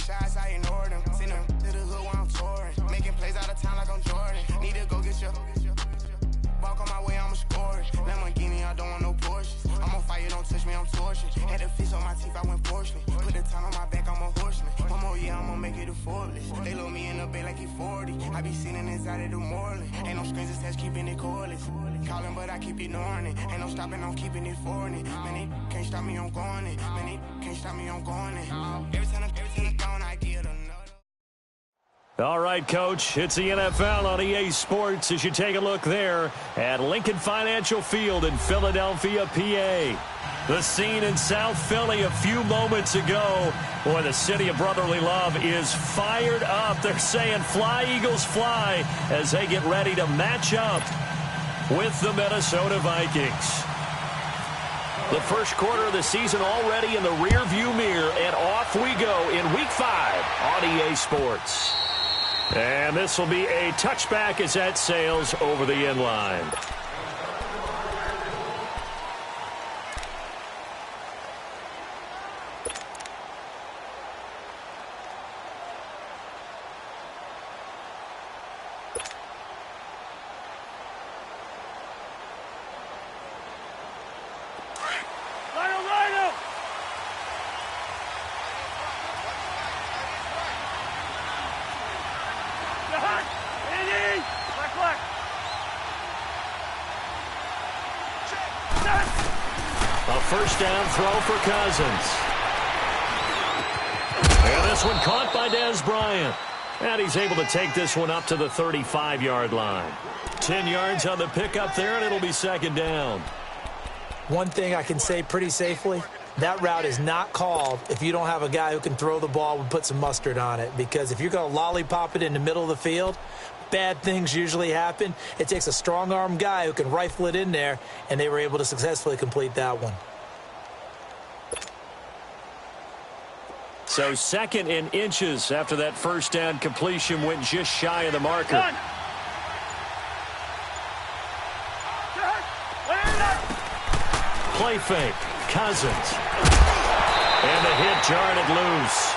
shots, I ignore them. Send them to the hood while I'm touring. Making plays out of town like I'm Jordan. Need to go get your walk on my way, I'ma score it. Lamborghini, I don't want no Porsches. I'm on fire, don't touch me, I'm torching. Had a fish on my teeth, I went porcelain. Put the time on my back, I'm a horseman. One more year, I'ma make it a Forbes. They load me in the bay like he 40. I be sitting inside of the Moreland. Ain't no screens attached, keeping it cordless. Calling, but I keep ignoring it. Ain't no stopping, I'm keeping it for it. Man, they can't stop me, I'm going it. Man, they can't stop me, I'm going it. Every time I'm gone, I get another. All right, Coach, it's the NFL on EA Sports as you take a look there at Lincoln Financial Field in Philadelphia, PA. The scene in South Philly a few moments ago. Boy, the city of brotherly love is fired up. They're saying fly, Eagles, fly as they get ready to match up with the Minnesota Vikings. The first quarter of the season already in the rearview mirror, and off we go in Week 5 on EA Sports. And this will be a touchback as that sails over the end line. A first down throw for Cousins. And this one caught by Dez Bryant. And he's able to take this one up to the 35-yard line. 10 yards on the pickup there, and it'll be second down. One thing I can say pretty safely, that route is not called if you don't have a guy who can throw the ball and put some mustard on it. Because if you're going to lollipop it in the middle of the field, bad things usually happen. It takes a strong-arm guy who can rifle it in there, and they were able to successfully complete that one. So second in inches after that first down completion went just shy of the marker. Play fake. Cousins. And the hit jarred it loose.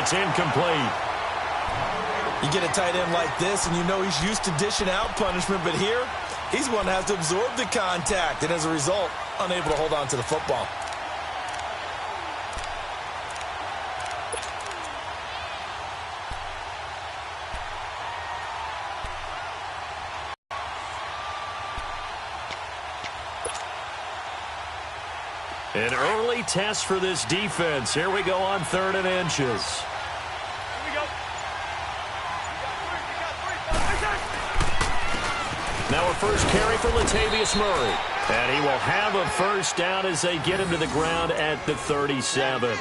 It's incomplete. You get a tight end like this, and you know he's used to dishing out punishment, but here, he's going to have to absorb the contact, and as a result, unable to hold on to the football. An early test for this defense. Here we go on 3rd and inches. Now a first carry for Latavius Murray. And he will have a first down as they get him to the ground at the 37.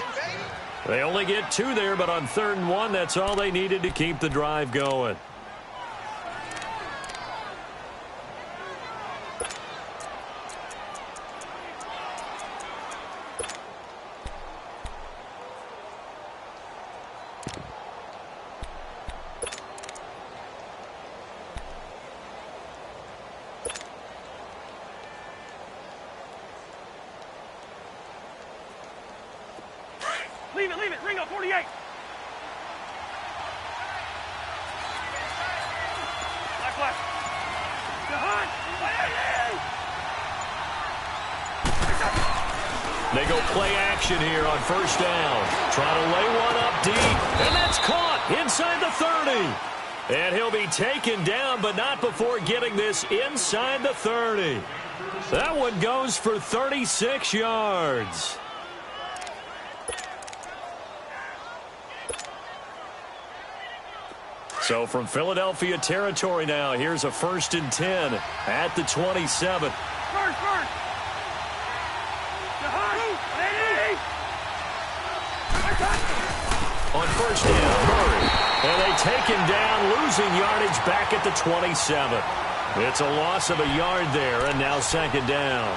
They only get 2 there, but on 3rd and 1, that's all they needed to keep the drive going. Leave it. Ringo, 48. Left. They go play action here on first down. Trying to lay one up deep, and that's caught inside the 30. And he'll be taken down, but not before getting this inside the 30. That one goes for 36 yards. So from Philadelphia territory now, here's a 1st and 10 at the 27. First. On first down, Murray. And they take him down, losing yardage back at the 27. It's a loss of a yard there, and now 2nd down.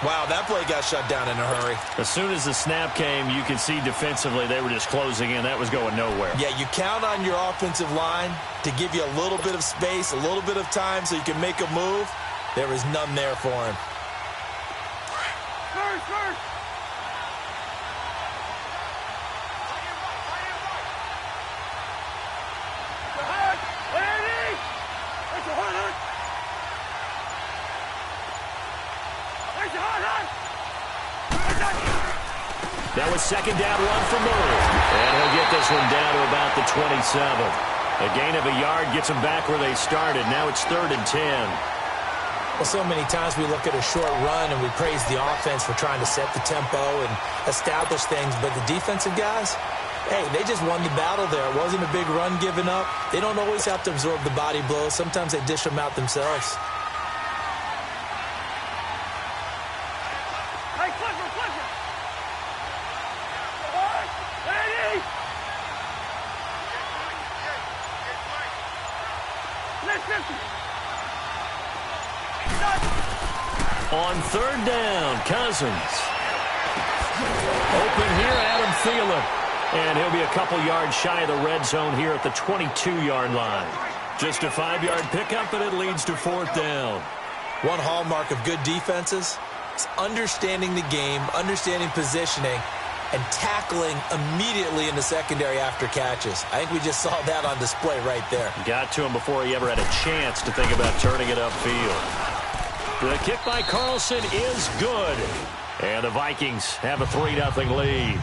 Wow, that play got shut down in a hurry. As soon as the snap came, you could see defensively they were just closing in. That was going nowhere. Yeah, you count on your offensive line to give you a little bit of space, a little bit of time so you can make a move. There was none there for him. First. Now a second down run for Murray. And he'll get this one down to about the 27. A gain of a yard gets them back where they started. Now it's 3rd and 10. Well, so many times we look at a short run and we praise the offense for trying to set the tempo and establish things. But the defensive guys, hey, they just won the battle there. It wasn't a big run given up. They don't always have to absorb the body blows. Sometimes they dish them out themselves. Hey, Clifford, Clifford. Lady. Listen. On 3rd down, Cousins. Open here, Adam Thielen. And he'll be a couple yards shy of the red zone here at the 22-yard line. Just a 5-yard pickup, and it leads to 4th down. One hallmark of good defenses is understanding the game, understanding positioning, and tackling immediately in the secondary after catches. I think we just saw that on display right there. Got to him before he ever had a chance to think about turning it upfield. The kick by Carlson is good. And the Vikings have a 3-0 lead.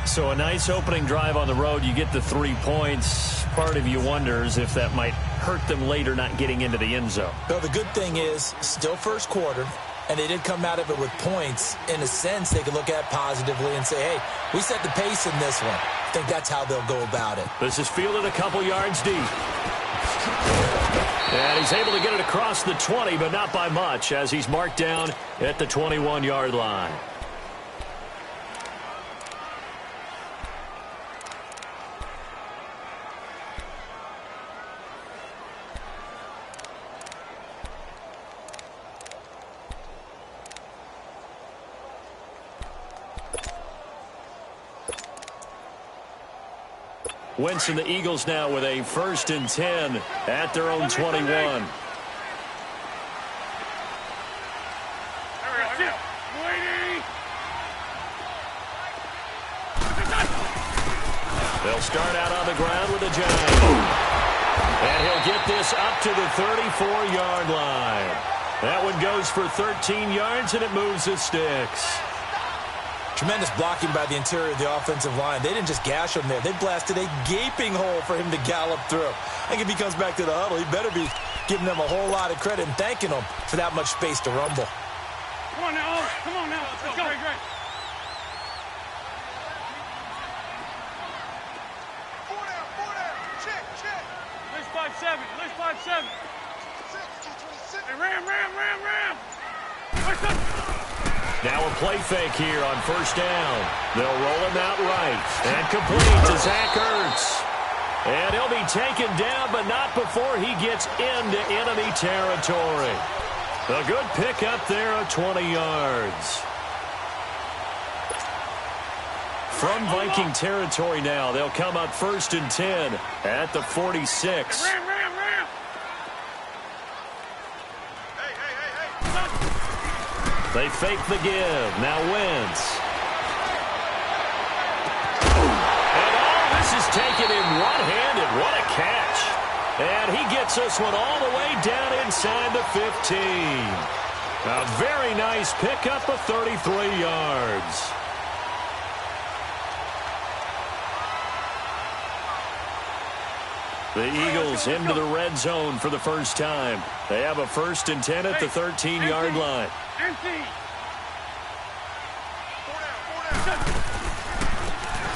So a nice opening drive on the road. You get the 3 points. Part of you wonders if that might hurt them later not getting into the end zone. So the good thing is, still first quarter, and they did come out of it with points. In a sense, they could look at it positively and say, hey, we set the pace in this one. I think that's how they'll go about it. This is fielded a couple yards deep. And he's able to get it across the 20, but not by much, as he's marked down at the 21-yard line. Wentz and the Eagles now with a 1st and 10 at their own 21. They'll start out on the ground with a Giant. And he'll get this up to the 34-yard line. That one goes for 13 yards, and it moves the sticks. Tremendous blocking by the interior of the offensive line. They didn't just gash him there. They blasted a gaping hole for him to gallop through. I think if he comes back to the huddle, he better be giving them a whole lot of credit and thanking them for that much space to rumble. Come on now. Come on now. Let's go. Great. Four down. Check. List 5-7. Hey, ram. Now a play fake here on 1st down. They'll roll him out right. And complete to Zach Ertz. And he'll be taken down, but not before he gets into enemy territory. A good pickup there of 20 yards. From Viking territory now, they'll come up 1st and 10 at the 46. Ram. They fake the give. Now Wentz. And all this is taken in one-handed. What a catch. And he gets this one all the way down inside the 15. A very nice pickup of 33 yards. The Eagles into the red zone for the first time. They have a 1st and 10 at the 13-yard line.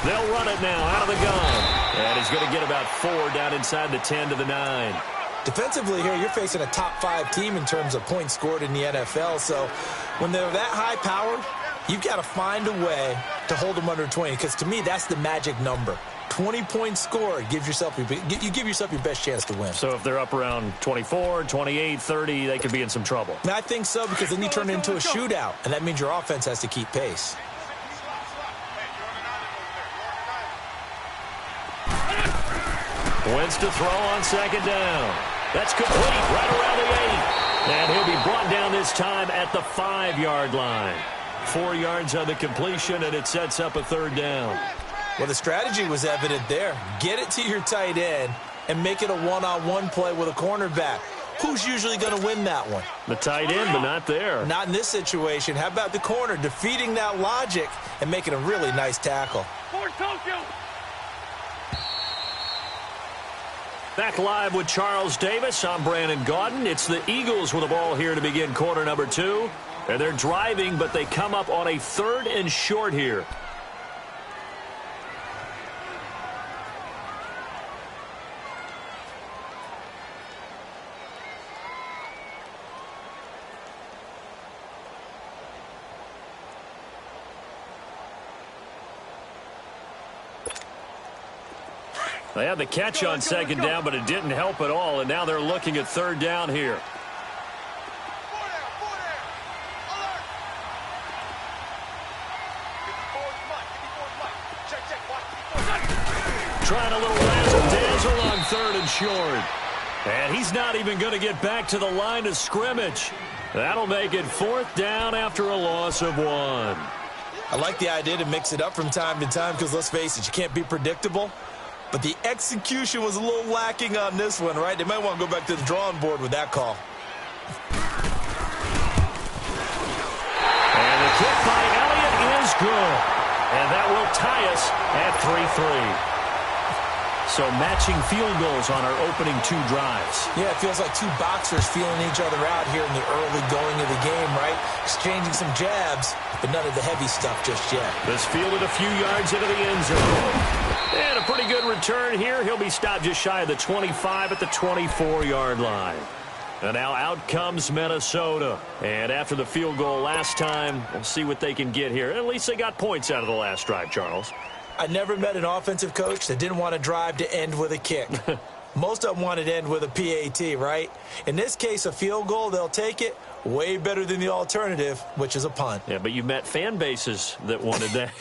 They'll run it now out of the gun. And he's going to get about 4 down inside the 10 to the 9. Defensively here, you're facing a top 5 team in terms of points scored in the NFL. So when they're that high powered, you've got to find a way to hold them under 20. Because to me, that's the magic number. 20 points scored, you give yourself your best chance to win. So if they're up around 24, 28, 30, they could be in some trouble. I think so, because then you turn it into a shootout, and that means your offense has to keep pace. Wentz to throw on 2nd down. That's complete right around the 8. And he'll be brought down this time at the 5-yard line. 4 yards on the completion, and it sets up a 3rd down. Well, the strategy was evident there. Get it to your tight end and make it a one-on-one play with a cornerback. Who's usually going to win that one? The tight end, but not there. Not in this situation. How about the corner defeating that logic and making a really nice tackle. Fort Tokyo. Back live with Charles Davis. I'm Brandon Gaudin. It's the Eagles with the ball here to begin quarter number 2. And they're driving, but they come up on a 3rd and short here. They had the catch on 2nd down, but it didn't help at all, and now they're looking at 3rd down here. 4 down. Alert. 54's Mike. 54's Mike. Check. Watch. Trying a little razzle-dazzle on 3rd and short. And he's not even going to get back to the line of scrimmage. That'll make it 4th down after a loss of 1. I like the idea to mix it up from time to time because, let's face it, you can't be predictable. But the execution was a little lacking on this one, right? They might want to go back to the drawing board with that call. And the kick by Elliott is good. And that will tie us at 3-3. So matching field goals on our opening 2 drives. Yeah, it feels like 2 boxers feeling each other out here in the early going of the game, right? Exchanging some jabs, but none of the heavy stuff just yet. This fielded a few yards into the end zone. And a pretty good return here. He'll be stopped just shy of the 25 at the 24-yard line. And now out comes Minnesota. And after the field goal last time, we'll see what they can get here. At least they got points out of the last drive, Charles. I never met an offensive coach that didn't want to drive to end with a kick. Most of them wanted to end with a PAT, right? In this case, a field goal, they'll take it. Way better than the alternative, which is a punt. Yeah, but you've met fan bases that wanted that.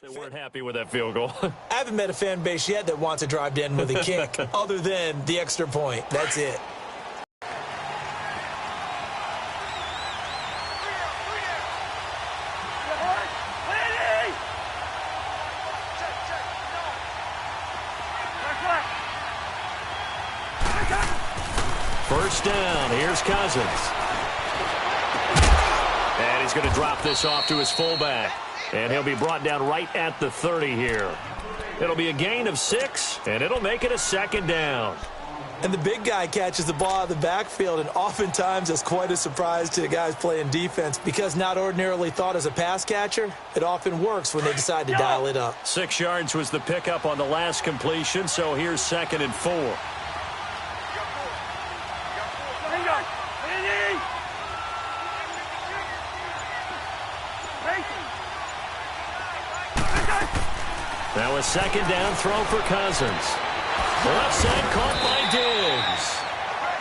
They weren't happy with that field goal. I haven't met a fan base yet that wants to drive to end with a kick other than the extra point. That's it. First down. Here's Cousins. And he's going to drop this off to his fullback. And he'll be brought down right at the 30 here. It'll be a gain of 6, and it'll make it a 2nd down. And the big guy catches the ball out of the backfield, and oftentimes that's quite a surprise to the guys playing defense because not ordinarily thought as a pass catcher, it often works when they decide to dial it up. 6 yards was the pickup on the last completion, so here's 2nd and 4. Now a 2nd down throw for Cousins. Left side caught by Diggs.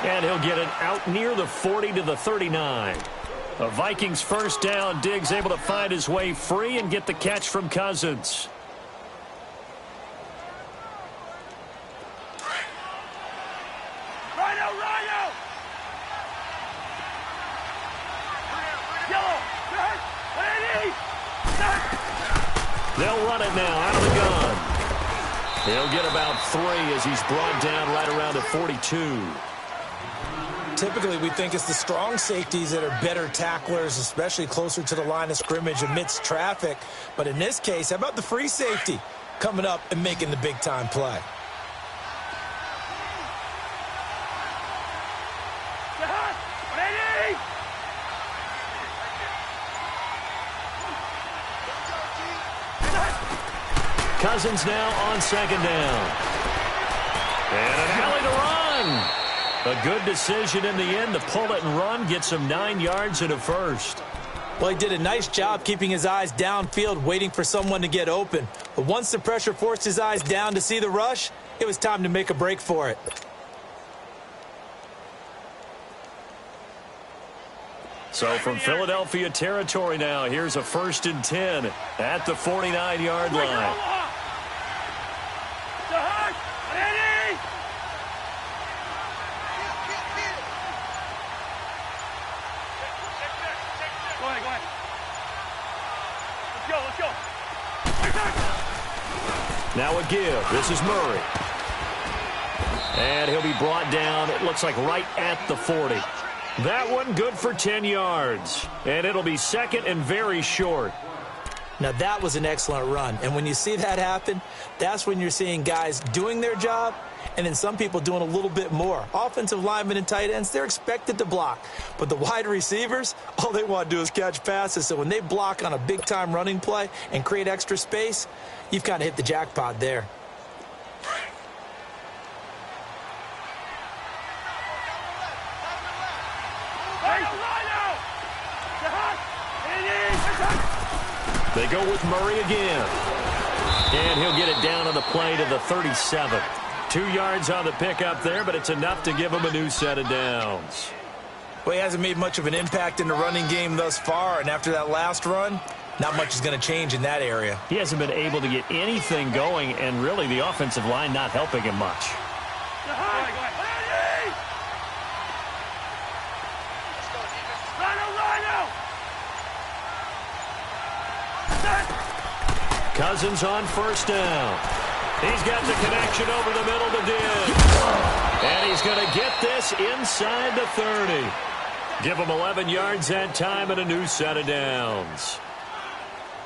And he'll get it out near the 40 to the 39. A Vikings first down. Diggs able to find his way free and get the catch from Cousins. They'll run it now out of the gun. He'll get about 3 as he's brought down right around the 42. Typically, we think it's the strong safeties that are better tacklers, especially closer to the line of scrimmage amidst traffic. But in this case, how about the free safety coming up and making the big-time play? Cousins now on 2nd down. And an alley to run. A good decision in the end to pull it and run, get some 9 yards and a first. Well, he did a nice job keeping his eyes downfield, waiting for someone to get open. But once the pressure forced his eyes down to see the rush, it was time to make a break for it. So from Philadelphia territory now, here's a 1st and 10 at the 49-yard line. Now a give. This is Murray. And he'll be brought down, it looks like right at the 40. That one good for 10 yards. And it'll be 2nd and very short. Now, that was an excellent run. And when you see that happen, that's when you're seeing guys doing their job and then some people doing a little bit more. Offensive linemen and tight ends, they're expected to block. But the wide receivers, all they want to do is catch passes. So when they block on a big-time running play and create extra space, you've kind of hit the jackpot there. They go with Murray again. And he'll get it down on the play to the 37. 2 yards on the pickup there, but it's enough to give him a new set of downs. Well, he hasn't made much of an impact in the running game thus far, and after that last run, not much is going to change in that area. He hasn't been able to get anything going, and really the offensive line not helping him much. Cousins on 1st down. He's got the connection over the middle to Diggs. And he's going to get this inside the 30. Give him 11 yards that time and a new set of downs.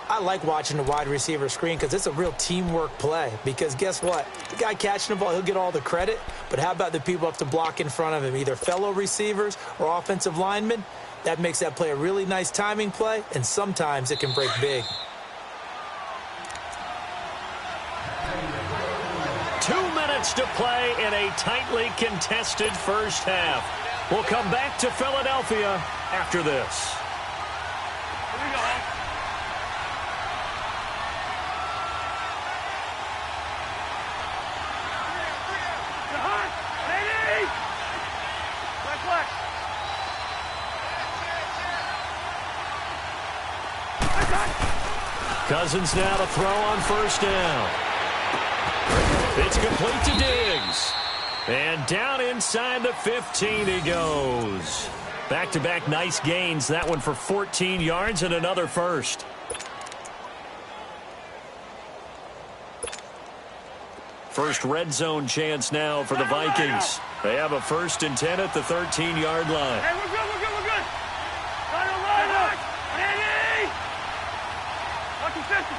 I like watching the wide receiver screen because it's a real teamwork play. Because guess what? The guy catching the ball, he'll get all the credit. But how about the people up to block in front of him, either fellow receivers or offensive linemen? That makes that play a really nice timing play, and sometimes it can break big. 2 minutes to play in a tightly contested first half. We'll come back to Philadelphia after this. Here we go. Cousins now to throw on 1st down. It's complete to Diggs. And down inside the 15 he goes. Back-to-back nice gains. That one for 14 yards and another first. First red zone chance now for the Vikings. They have a 1st and 10 at the 13-yard line. Hey, we're good, we're good, we're good. Right up. Ready? Lucky 50.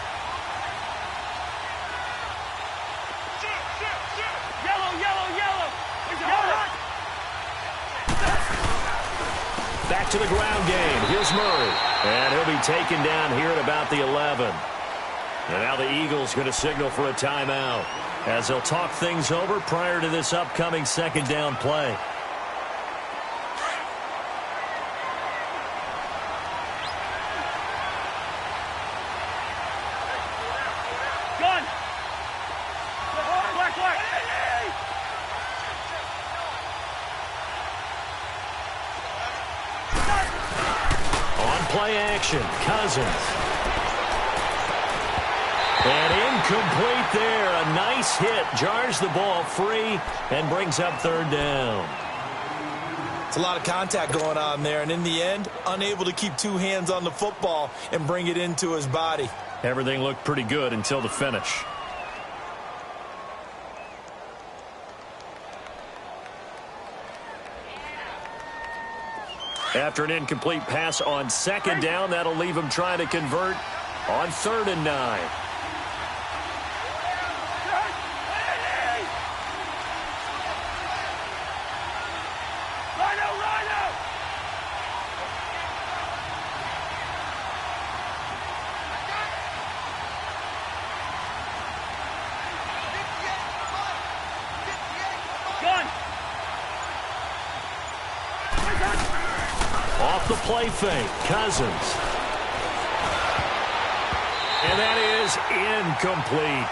Yellow. Back to the ground game. Here's Murray. And he'll be taken down here at about the 11. And now the Eagles going to signal for a timeout as they'll talk things over prior to this upcoming 2nd down play. Gun. Black. On play action, Cousins. And incomplete there. A nice hit. Jars the ball free and brings up 3rd down. It's a lot of contact going on there, and in the end, unable to keep 2 hands on the football and bring it into his body. Everything looked pretty good until the finish. After an incomplete pass on 2nd down, that'll leave him trying to convert on 3rd and 9. Off the play fake, Cousins. And that is incomplete.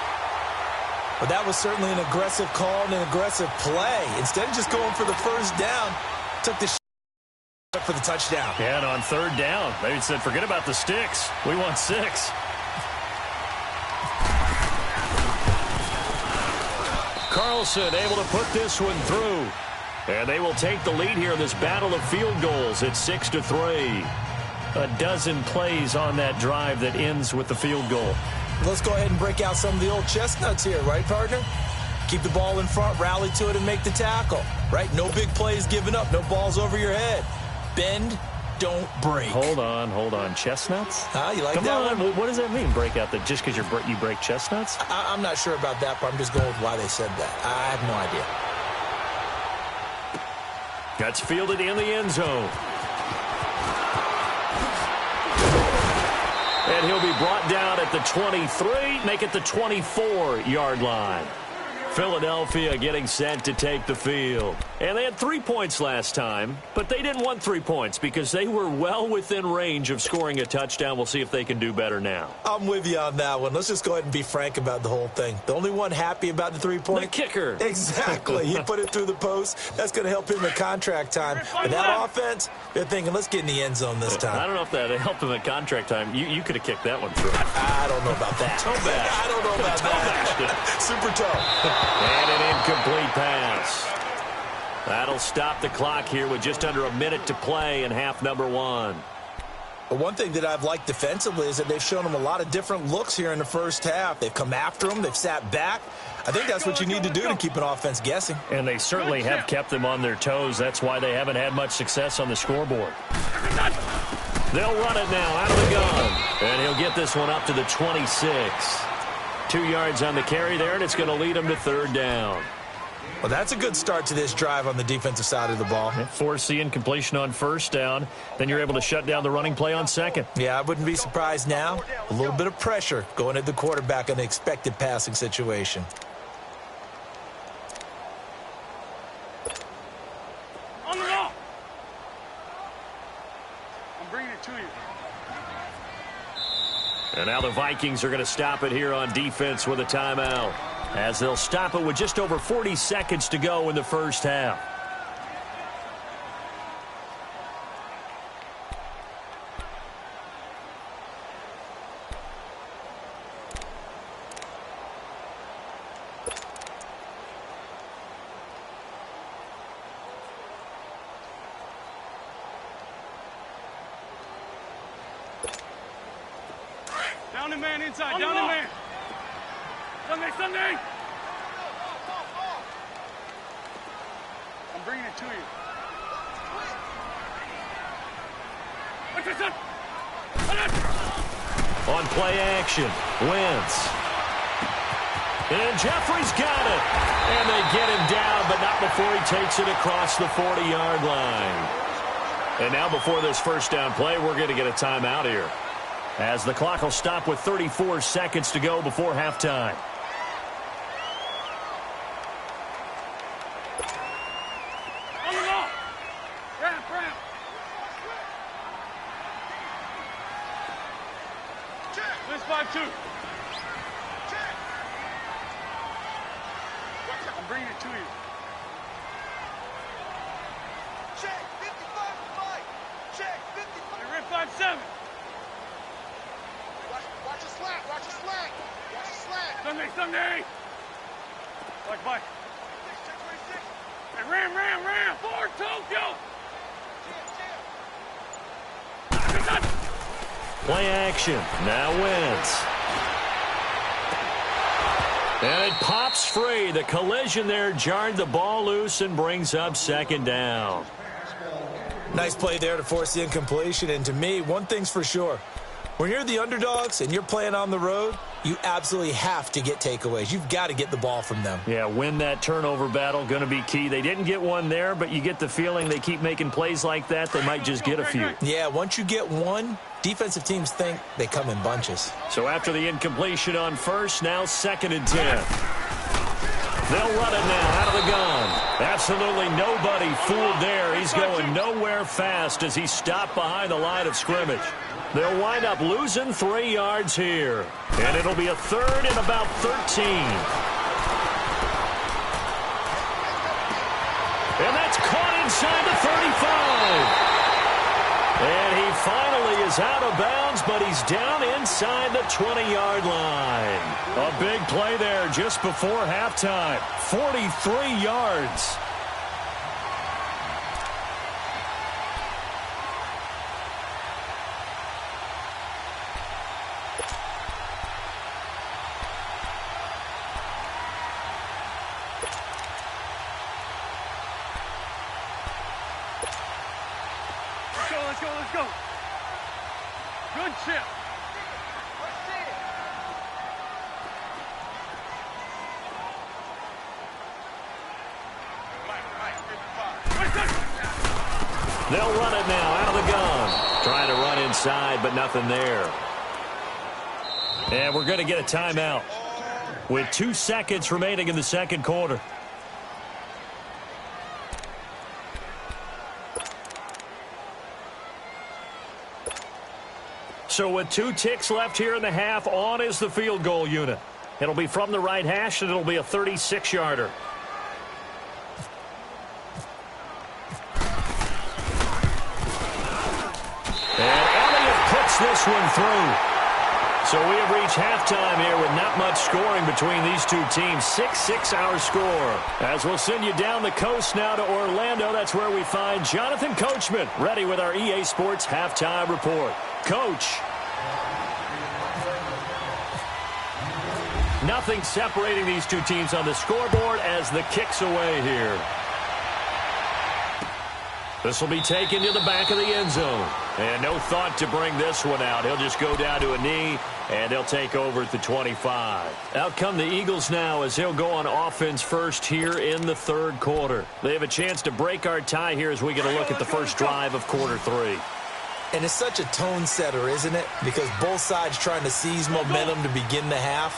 But that was certainly an aggressive call and an aggressive play. Instead of just going for the first down, took the for the touchdown. Yeah, and on third down, they said, forget about the sticks. We want 6. Carlson able to put this one through. And they will take the lead here in this battle of field goals at 6-3. A dozen plays on that drive that ends with the field goal. Let's go ahead and break out some of the old chestnuts here, right, partner? Keep the ball in front, rally to it, and make the tackle, right? No big plays given up, no balls over your head. Bend, don't break. Hold on. Chestnuts? You like Come that on. one? What does that mean, break out? Just because you break chestnuts? I'm not sure about that, but I'm just going with why they said that. I have no idea. That's fielded in the end zone. And he'll be brought down at the 23, make it the 24-yard line. Philadelphia getting set to take the field. And they had 3 points last time, but they didn't want 3 points because they were well within range of scoring a touchdown. We'll see if they can do better now. I'm with you on that one. Let's just go ahead and be frank about the whole thing. The only one happy about the 3-point? The kicker. Exactly. He put it through the post. That's going to help him at contract time. But that offense, they're thinking, let's get in the end zone this time. I don't know if that helped him at contract time. You could have kicked that one through. I don't know about that. Toe bash. I don't know about that. Super toe. And an incomplete pass. That'll stop the clock here with just under a minute to play in half number 1. But one thing that I've liked defensively is that they've shown them a lot of different looks here in the first half. They've come after them. They've sat back. I think that's what you need to do to keep an offense guessing. And they certainly have kept them on their toes. That's why they haven't had much success on the scoreboard. They'll run it now out of the gun. And he'll get this one up to the 26. 2 yards on the carry there, and it's going to lead them to third down. Well, that's a good start to this drive on the defensive side of the ball. Force the incompletion on first down. Then you're able to shut down the running play on second. Yeah, I wouldn't be surprised now. A little bit of pressure going at the quarterback in the expected passing situation. On the ball. I'm bringing it to you. And now the Vikings are going to stop it here on defense with a timeout, as they'll stop it with just over 40 seconds to go in the first half. Down the man inside, down the man. Sunday. I'm bringing it to you. What's this up? On play action, Wentz. And Jeffrey's got it. And they get him down, but not before he takes it across the 40-yard line. And now before this first down play, we're going to get a timeout here, as the clock will stop with 34 seconds to go before halftime. On the ball. Ramp. This 5-2. I'm bringing it to you. Check, 55. Check, 55. You're in 5-7. Watch your slant. Sunday. Bye. Hey, ram. Forward, Tokyo. Play action. Now Wentz. And it pops free. The collision there jarred the ball loose and brings up second down. Nice play there to force the incompletion. And to me, one thing's for sure. When you're the underdogs and you're playing on the road, you absolutely have to get takeaways. You've got to get the ball from them. Yeah, win that turnover battle, going to be key. They didn't get one there, but you get the feeling they keep making plays like that, they might just get a few. Yeah, once you get one, defensive teams think they come in bunches. So after the incompletion on first, now 2nd and 10. They'll run it now out of the gun. Absolutely nobody fooled there. He's he's going nowhere fast as he's stopped behind the line of scrimmage. They'll wind up losing 3 yards here. And it'll be a third and about 13. And that's caught inside the 35. And he finally is out of bounds, but he's down inside the 20-yard line. A big play there just before halftime. 43 yards. Let's go. Good chip. They'll run it now out of the gun. Trying to run inside, but nothing there. And we're going to get a timeout with 2 seconds remaining in the second quarter. So with 2 ticks left here in the half, on is the field goal unit. It'll be from the right hash, and it'll be a 36-yarder. And Elliott puts this one through. So we have reached halftime here with not much scoring between these two teams. 6-6 our score. As we'll send you down the coast now to Orlando, that's where we find Jonathan Coachman ready with our EA Sports halftime report. Coach. Nothing separating these two teams on the scoreboard as the kick's away here. This will be taken to the back of the end zone. And no thought to bring this one out. He'll just go down to a knee, and he'll take over at the 25. Out come the Eagles now as he'll go on offense first here in the third quarter. They have a chance to break our tie here as we get a look at the first drive of quarter 3. And it's such a tone setter, isn't it? Because both sides trying to seize momentum to begin the half.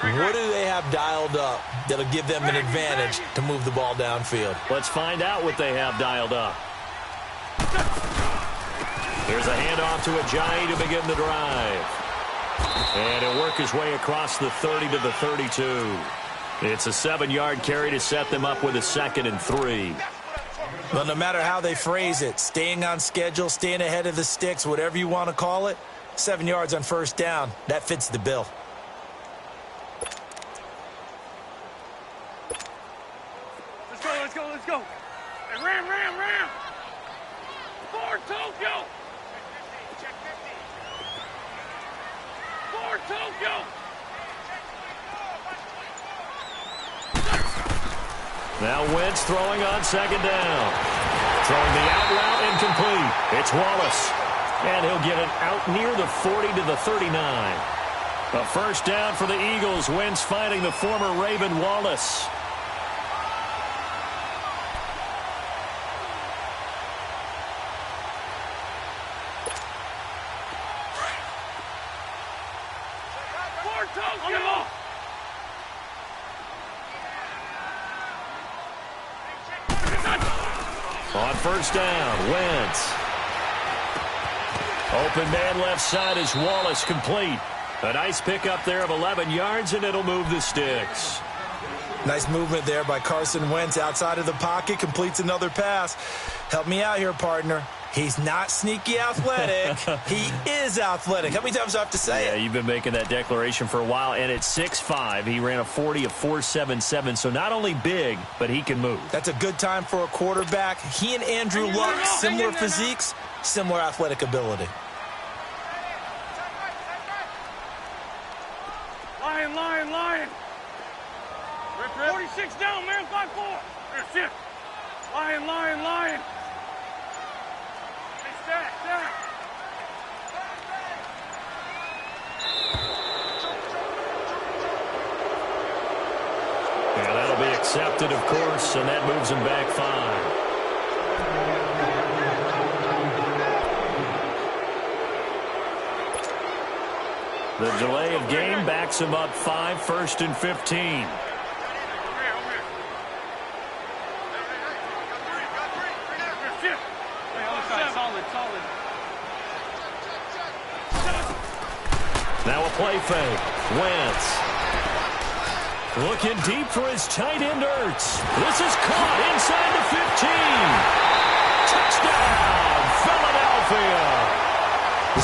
What do they have dialed up that'll give them an advantage to move the ball downfield? Let's find out what they have dialed up. There's a handoff to Ajayi to begin the drive. And he'll work his way across the 30 to the 32. It's a 7-yard carry to set them up with a 2nd and 3. Well, no matter how they phrase it, staying on schedule, staying ahead of the sticks, whatever you want to call it, 7 yards on first down, that fits the bill. Let's go. And ram. Forward, Tokyo. Forward, Tokyo. Now Wentz throwing on 2nd down. Throwing the out route incomplete. It's Wallace. And he'll get it out near the 40 to the 39. A first down for the Eagles. Wentz finding the former Raven Wallace. On first down, Wentz. Open man left side is Wallace, complete. A nice pickup there of 11 yards, and it'll move the sticks. Nice movement there by Carson Wentz outside of the pocket, completes another pass. Help me out here, partner. He's not sneaky athletic. He is athletic. How many times do I have to say it? Yeah, you've been making that declaration for a while, and at 6'5", he ran a 40 of 4.77, so not only big, but he can move. That's a good time for a quarterback. He and Andrew Luck, similar physiques, similar athletic ability. Lion. 46 down, man, 5-4. That's it. Lion. Stack. Yeah, that'll be accepted, of course, and that moves him back 5. The delay of game backs him up 5, 1st and 15. Now a play fake. Wentz. Looking deep for his tight end, Ertz. This is caught inside the 15. Touchdown, Philadelphia.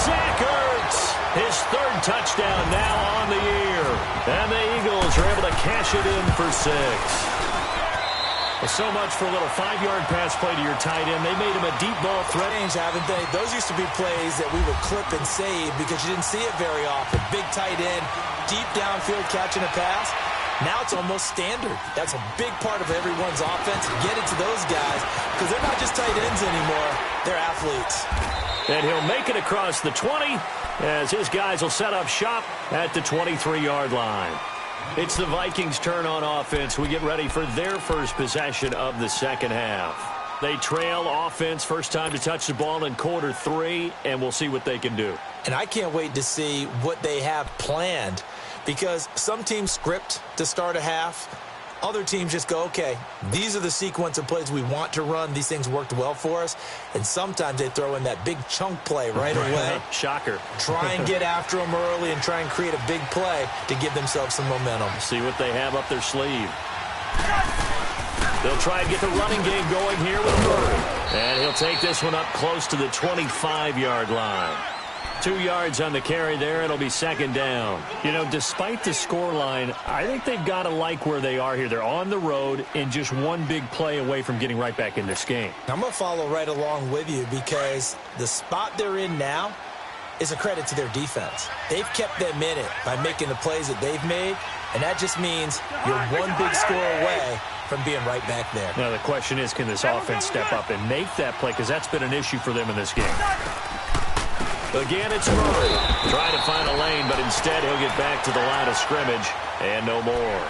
Zach Ertz, his third touchdown now on the year. And the Eagles are able to cash it in for 6. So much for a little 5-yard pass play to your tight end. They made him a deep ball threat. Haven't they? Those used to be plays that we would clip and save because you didn't see it very often. Big tight end, deep downfield catching a pass. Now it's almost standard. That's a big part of everyone's offense. Get it to those guys because they're not just tight ends anymore. They're athletes. And he'll make it across the 20 as his guys will set up shop at the 23-yard line. It's the Vikings' turn on offense. We get ready for their first possession of the second half. They trail offense, first time to touch the ball in quarter 3, and we'll see what they can do. And I can't wait to see what they have planned because some teams script to start a half. Other teams just go, okay, these are the sequence of plays we want to run. These things worked well for us. And sometimes they throw in that big chunk play right away. Shocker. Try and get after them early and try and create a big play to give themselves some momentum. See what they have up their sleeve. They'll try and get the running game going here with Murray. And he'll take this one up close to the 25-yard line. 2 yards on the carry there. It'll be second down. You know, despite the scoreline, I think they've got to like where they are here. They're on the road and just one big play away from getting right back in this game. I'm going to follow right along with you because the spot they're in now is a credit to their defense. They've kept them in it by making the plays that they've made, and that just means you're one big score away from being right back there. Now, the question is, can this offense step up and make that play? Because that's been an issue for them in this game. Again, it's Murray. Trying to find a lane, but instead he'll get back to the line of scrimmage and no more.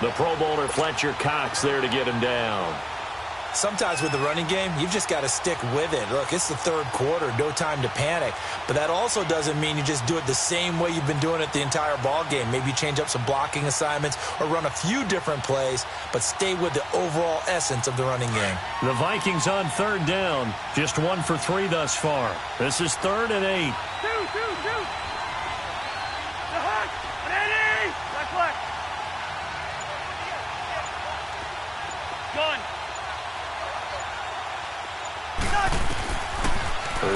The Pro Bowler Fletcher Cox there to get him down. Sometimes with the running game, you've just got to stick with it. Look, it's the third quarter, no time to panic. But that also doesn't mean you just do it the same way you've been doing it the entire ball game. Maybe change up some blocking assignments or run a few different plays, but stay with the overall essence of the running game. The Vikings on third down, just 1 for 3 thus far. This is 3rd and 8.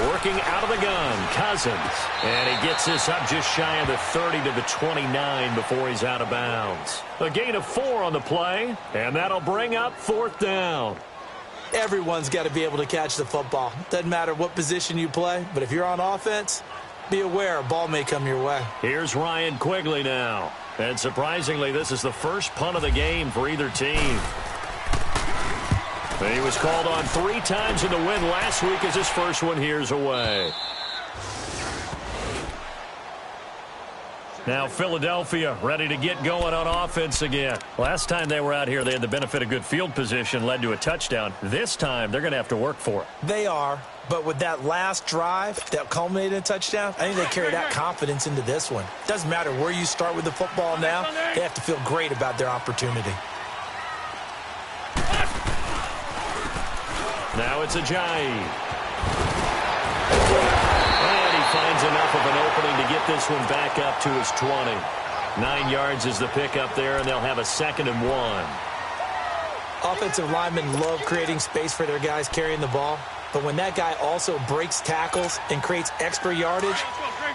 Working out of the gun, Cousins. And he gets this up just shy of the 30 to the 29 before he's out of bounds. A gain of 4 on the play, and that'll bring up 4th down. Everyone's got to be able to catch the football. Doesn't matter what position you play, but if you're on offense, be aware a ball may come your way. Here's Ryan Quigley now. And surprisingly, this is the first punt of the game for either team. He was called on 3 times in the win last week as his first one here's away. Now Philadelphia ready to get going on offense again. Last time they were out here, they had the benefit of good field position, led to a touchdown. This time, they're going to have to work for it. They are, but with that last drive that culminated in a touchdown, I think they carry that confidence into this one. Doesn't matter where you start with the football now, they have to feel great about their opportunity. Now it's Ajayi. And he finds enough of an opening to get this one back up to his 20. 9 yards is the pickup there, and they'll have a 2nd and 1. Offensive linemen love creating space for their guys carrying the ball, but when that guy also breaks tackles and creates extra yardage,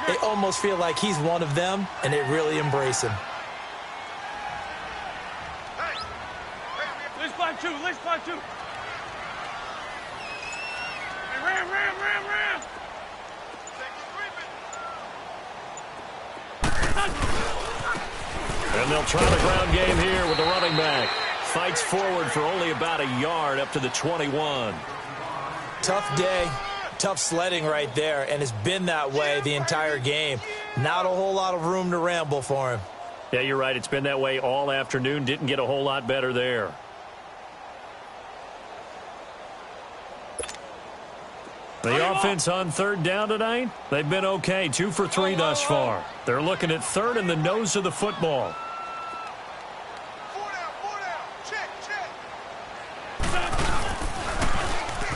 they almost feel like he's one of them, and they really embrace him. Let's find 2. Let's find 2. Ram. And they'll try the ground game here with the running back. Fights forward for only about a yard up to the 21. Tough day, tough sledding right there, and it's been that way the entire game. Not a whole lot of room to ramble for him. Yeah, you're right. It's been that way all afternoon. Didn't get a whole lot better there. The offense on third down tonight, they've been okay. 2 for 3 thus far. They're looking at third in the nose of the football. 4 down. Check.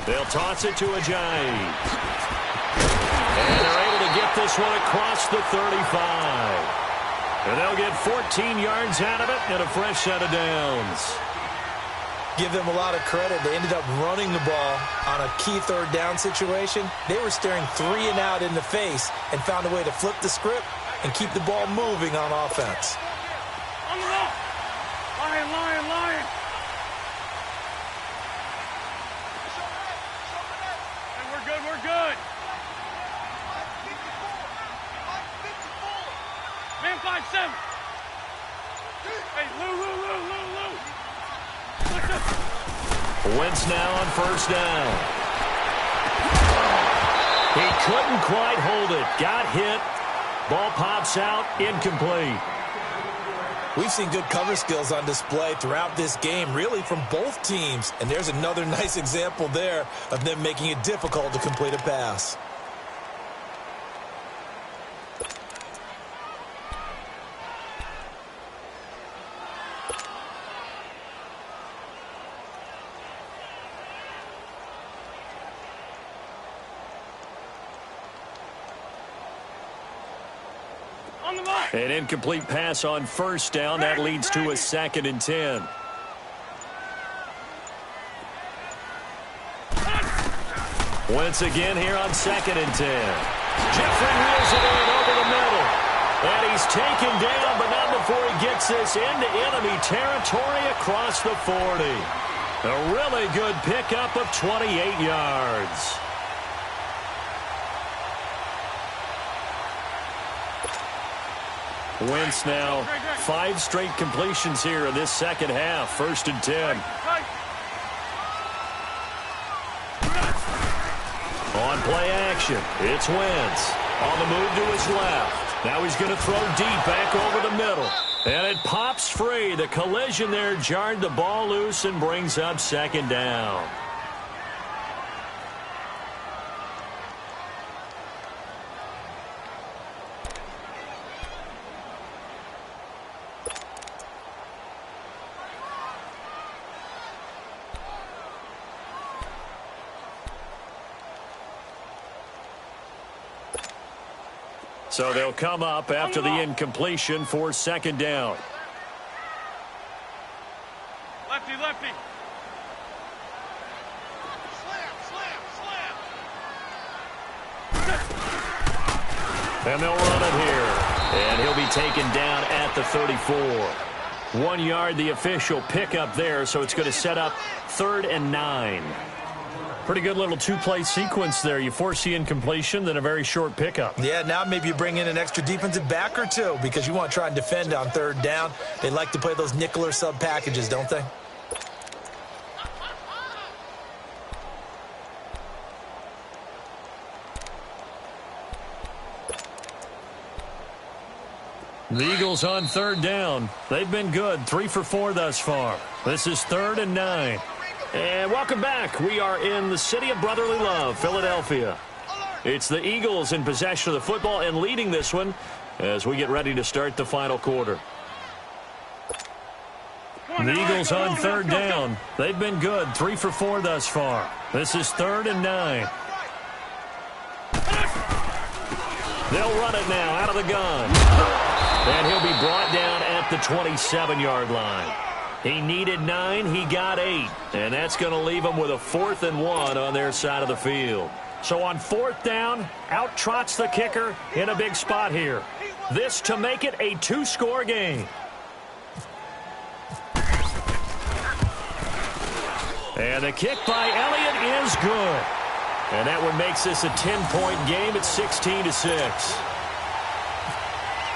They'll toss it to Ajayi. And they're able to get this one across the 35. And they'll get 14 yards out of it and a fresh set of downs. Give them a lot of credit. They ended up running the ball on a key third down situation. They were staring 3 and out in the face and found a way to flip the script and keep the ball moving on offense. On the ball. Lion. Hey, we're good. Man 5-7. Hey, Lou. Wentz now on first down. He couldn't quite hold it. Got hit. Ball pops out. Incomplete. We've seen good cover skills on display throughout this game, really from both teams. And there's another nice example there of them making it difficult to complete a pass. An incomplete pass on first down. That leads to a 2nd and 10. Wentz again here on 2nd and 10. Jeffrey wheels it in over the middle. And he's taken down, but not before he gets this into enemy territory across the 40. A really good pickup of 28 yards. Wentz now 5 straight completions here in this second half. 1st and 10. On play action, it's Wentz. On the move to his left. Now he's going to throw deep back over the middle. And it pops free. The collision there jarred the ball loose and brings up 2nd down. So they'll come up after the incompletion for 2nd down. Lefty. And they'll run it here. And he'll be taken down at the 34. 1 yard, the official pickup there, so it's going to set up 3rd and 9. Pretty good little 2-play sequence there. You force the incompletion, then a very short pickup. Yeah, now maybe you bring in an extra defensive back or two because you want to try and defend on 3rd down. They like to play those nickel or sub packages, don't they? The Eagles on 3rd down. They've been good, 3 for 4 thus far. This is 3rd and 9. And welcome back. We are in the city of brotherly love, Philadelphia. It's the Eagles in possession of the football and leading this one as we get ready to start the final quarter. The Eagles on 3rd down. They've been good, 3 for 4 thus far. This is 3rd and 9. They'll run it now out of the gun. And he'll be brought down at the 27-yard line. He needed 9, he got 8. And that's going to leave him with a 4th and 1 on their side of the field. So on 4th down, out trots the kicker in a big spot here. This to make it a 2-score game. And the kick by Elliott is good. And that one makes this a 10-point game at 16-6.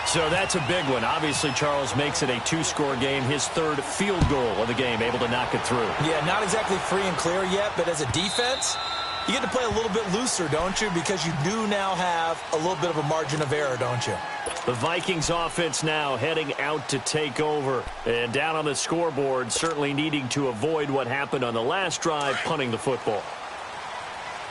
So that's a big one. Obviously, Charles makes it a 2-score game. His 3rd field goal of the game, able to knock it through. Yeah, not exactly free and clear yet, but as a defense, you get to play a little bit looser, don't you? Because you do now have a little bit of a margin of error, don't you? The Vikings offense now heading out to take over. And down on the scoreboard, certainly needing to avoid what happened on the last drive, punting the football.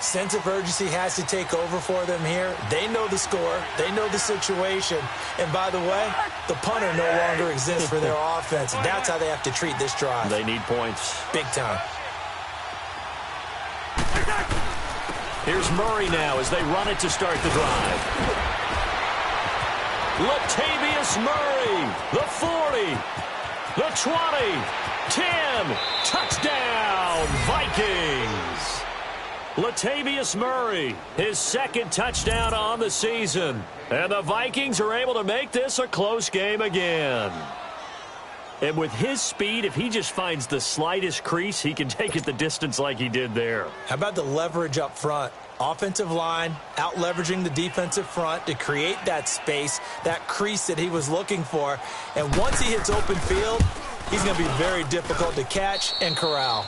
Sense of urgency has to take over for them here. They know the score. They know the situation. And by the way, the punter no longer exists for their offense. That's how they have to treat this drive. They need points. Big time. Here's Murray now as they run it to start the drive. Latavius Murray, the 40, the 20, 10, touchdown, Vikings. Latavius Murray, his second touchdown on the season. And the Vikings are able to make this a close game again. And with his speed, if he just finds the slightest crease, he can take it the distance like he did there. How about the leverage up front? Offensive line out-leveraging the defensive front to create that space, that crease that he was looking for. And once he hits open field, he's going to be very difficult to catch and corral.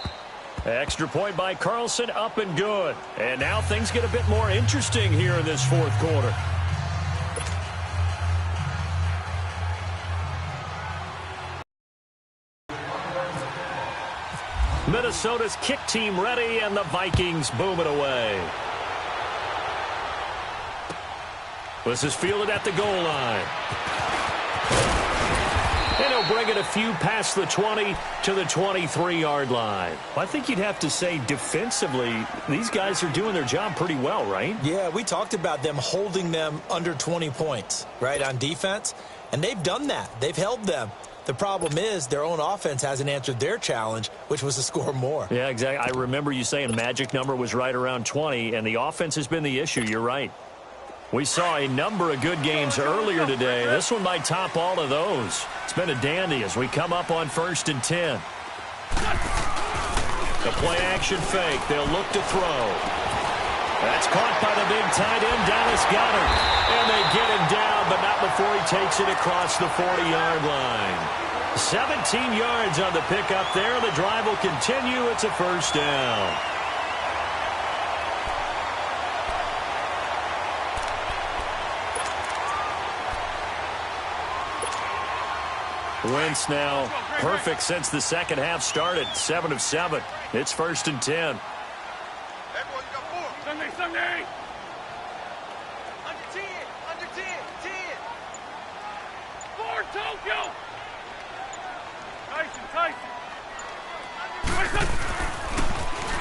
Extra point by Carlson, up and good. And now things get a bit more interesting here in this fourth quarter. Minnesota's kick team ready, and the Vikings boom it away. This is fielded at the goal line. And he'll bring it a few past the 20 to the 23-yard line. I think you'd have to say defensively, these guys are doing their job pretty well, right? Yeah, we talked about them holding them under 20 points, right, on defense. And they've done that. They've held them. The problem is their own offense hasn't answered their challenge, which was to score more. Yeah, exactly. I remember you saying magic number was right around 20, and the offense has been the issue. You're right. We saw a number of good games earlier today. This one might top all of those. It's been a dandy as we come up on 1st and 10. The play-action fake. They'll look to throw. That's caught by the big tight end, Dallas Goedert. And they get him down, but not before he takes it across the 40-yard line. 17 yards on the pickup there. The drive will continue. It's a first down. Wentz now perfect since the second half started. 7 of 7. It's 1st and 10. Hey, boy, you got 4. Sunday. Under 10. Under 10. 10. 4, Tokyo. Tyson.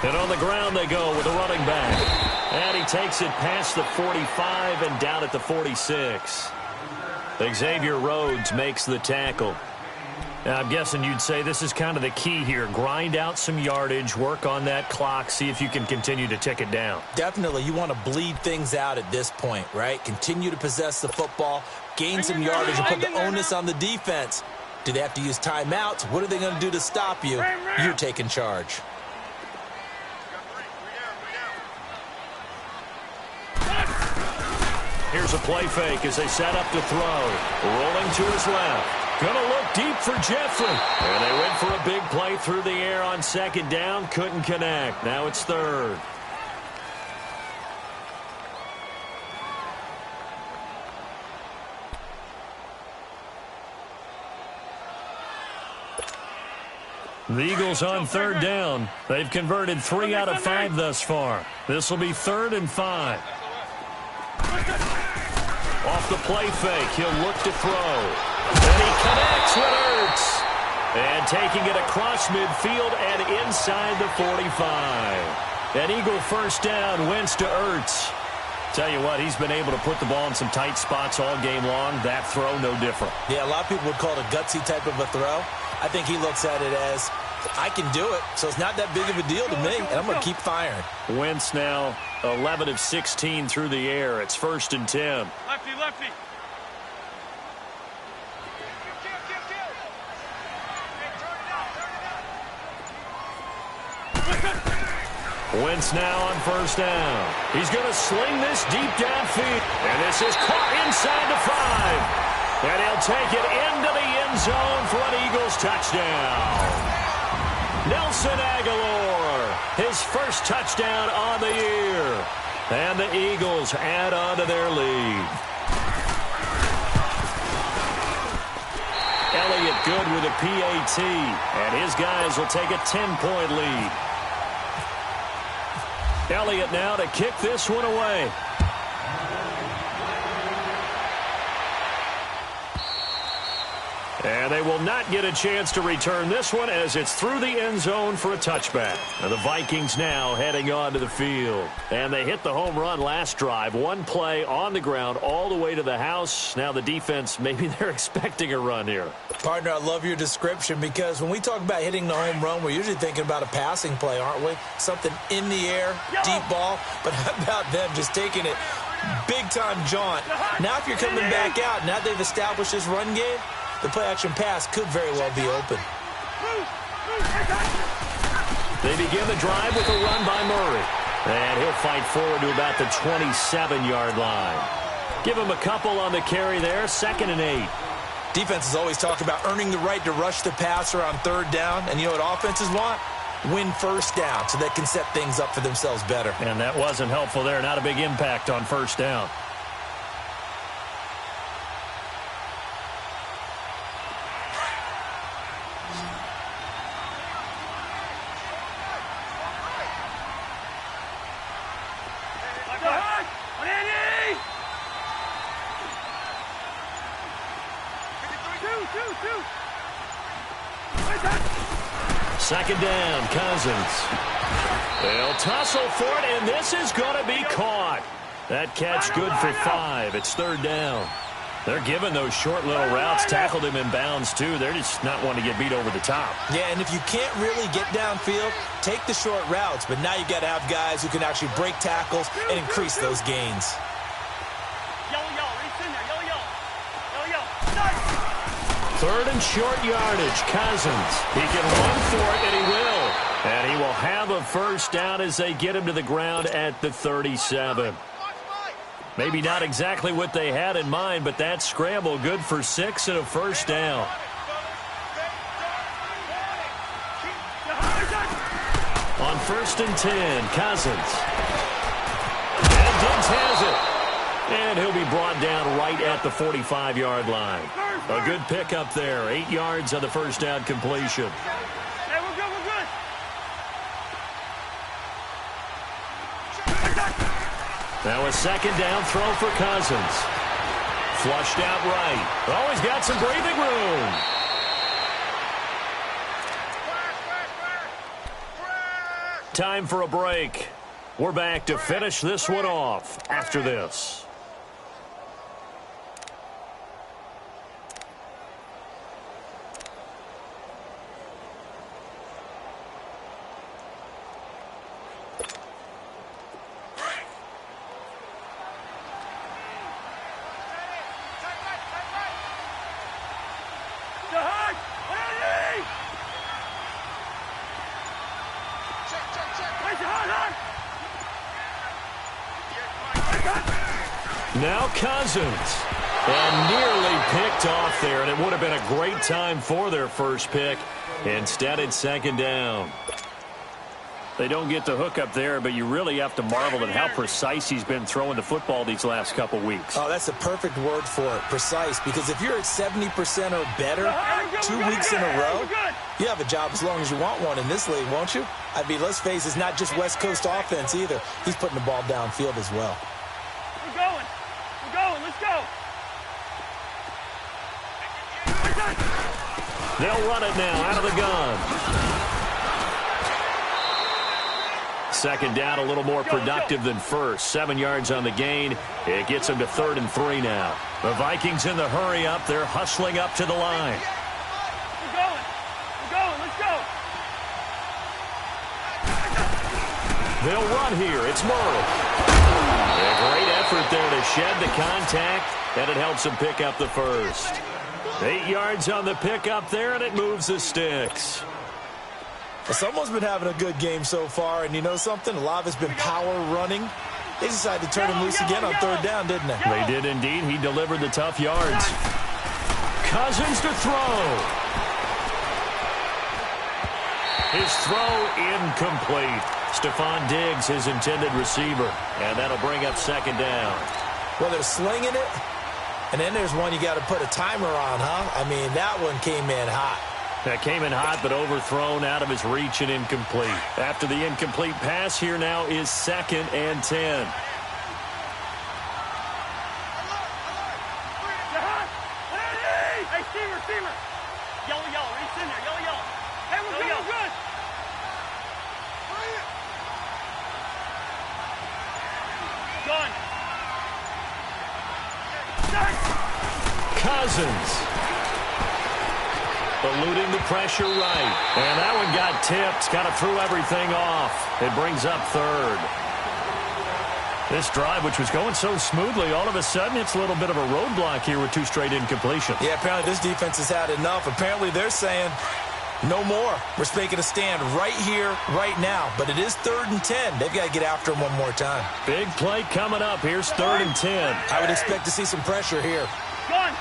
And on the ground they go with the running back. And he takes it past the 45 and down at the 46. Xavier Rhodes makes the tackle. Now, I'm guessing you'd say this is kind of the key here. Grind out some yardage, work on that clock, see if you can continue to tick it down. Definitely. You want to bleed things out at this point, right? Continue to possess the football, gain some yardage, and put the onus on the defense. Do they have to use timeouts? What are they going to do to stop you? You're taking charge. Here's a play fake as they set up to throw. Rolling to his left. Gonna look deep for Jeffrey. And they went for a big play through the air on second down. Couldn't connect. Now it's third. The Eagles on third down. They've converted 3 out of 5 thus far. This will be 3rd and 5. Off the play fake, he'll look to throw. And he connects with Ertz. And taking it across midfield and inside the 45. An Eagle first down, Wentz to Ertz. Tell you what, he's been able to put the ball in some tight spots all game long. That throw, no different. Yeah, a lot of people would call it a gutsy type of a throw. I think he looks at it as, I can do it, so it's not that big of a deal to me, and I'm going to keep firing. Wentz now 11 of 16 through the air. It's 1st and 10. Lefty. Wentz now on first down. He's going to sling this deep downfield. And this is caught inside the 5. And he'll take it into the end zone for an Eagles touchdown. Nelson Aguilar, his first touchdown on the year. And the Eagles add on to their lead. Elliott good with a PAT. And his guys will take a 10-point lead. Elliott now to kick this one away. And they will not get a chance to return this one as it's through the end zone for a touchback. And the Vikings now heading onto the field. And they hit the home run last drive. One play on the ground all the way to the house. Now the defense, maybe they're expecting a run here. Partner, I love your description because when we talk about hitting the home run, we're usually thinking about a passing play, aren't we? Something in the air, deep ball. But how about them just taking it big-time jaunt? Now if you're coming back out, now they've established this run game, the play-action pass could very well be open. They begin the drive with a run by Murray. And he'll fight forward to about the 27-yard line. Give him a couple on the carry there, 2nd and 8. Defenses always talk about earning the right to rush the passer on 3rd down. And you know what offenses want? Win 1st down so they can set things up for themselves better. And that wasn't helpful there. Not a big impact on 1st down. Second down, Cousins. They'll tussle for it, and this is going to be caught. That catch good for 5. It's 3rd down. They're giving those short little routes. Tackled him in bounds, too. They're just not wanting to get beat over the top. Yeah, and if you can't really get downfield, take the short routes. But now you got to have guys who can actually break tackles and increase those gains. Third and short yardage, Cousins. He can run for it, and he will. And he will have a 1st down as they get him to the ground at the 37. Maybe not exactly what they had in mind, but that scramble good for 6 and a 1st down. On 1st and 10, Cousins. And Diggs has it. And he'll be brought down right at the 45-yard line. A good pickup there. 8 yards on the 1st down completion. Hey, we're good, we're good. Now a 2nd down throw for Cousins. Flushed out right. Oh, he's got some breathing room. Time for a break. We're back to finish this one off after this. Now Cousins. And nearly picked off there, and it would have been a great time for their first pick. Instead, it's 2nd down. They don't get the hook up there, but you really have to marvel at how precise he's been throwing the football these last couple weeks. Oh, that's the perfect word for it, precise, because if you're at 70% or better 2 weeks in a row, you have a job as long as you want one in this league, won't you? I mean, let's face it, it's not just West Coast offense either. He's putting the ball downfield as well. We're going. We're going. Let's go. They'll run it now out of the gun. 2nd down, a little more productive than first. 7 yards on the gain. It gets them to 3rd and 3 now. The Vikings in the hurry up. They're hustling up to the line. We're going. We're going. Let's go. They'll run here. It's Murray. A great effort there to shed the contact, and it helps him pick up the first. 8 yards on the pickup there, and it moves the sticks. Well, someone's been having a good game so far, and you know something? A lot of it's been power running. They decided to turn him loose again on 3rd down, didn't they? They did indeed. He delivered the tough yards. Cousins to throw. His throw incomplete. Stephon Diggs, his intended receiver. And that'll bring up 2nd down. Well, they're slinging it, and then there's one you got to put a timer on, huh? I mean, that one came in hot. That came in hot, but overthrown out of his reach and incomplete. After the incomplete pass, here now is 2nd and 10. Hey, receiver. Cousins. Eluding the pressure right. And that one got tipped. Kind of threw everything off. It brings up third. This drive, which was going so smoothly, all of a sudden it's a little bit of a roadblock here with 2 straight incompletions. Yeah, apparently this defense has had enough. Apparently they're saying no more. We're making a stand right here, right now. But it is 3rd and 10. They've got to get after him one more time. Big play coming up. Here's 3rd and 10. I would expect to see some pressure here. Gun.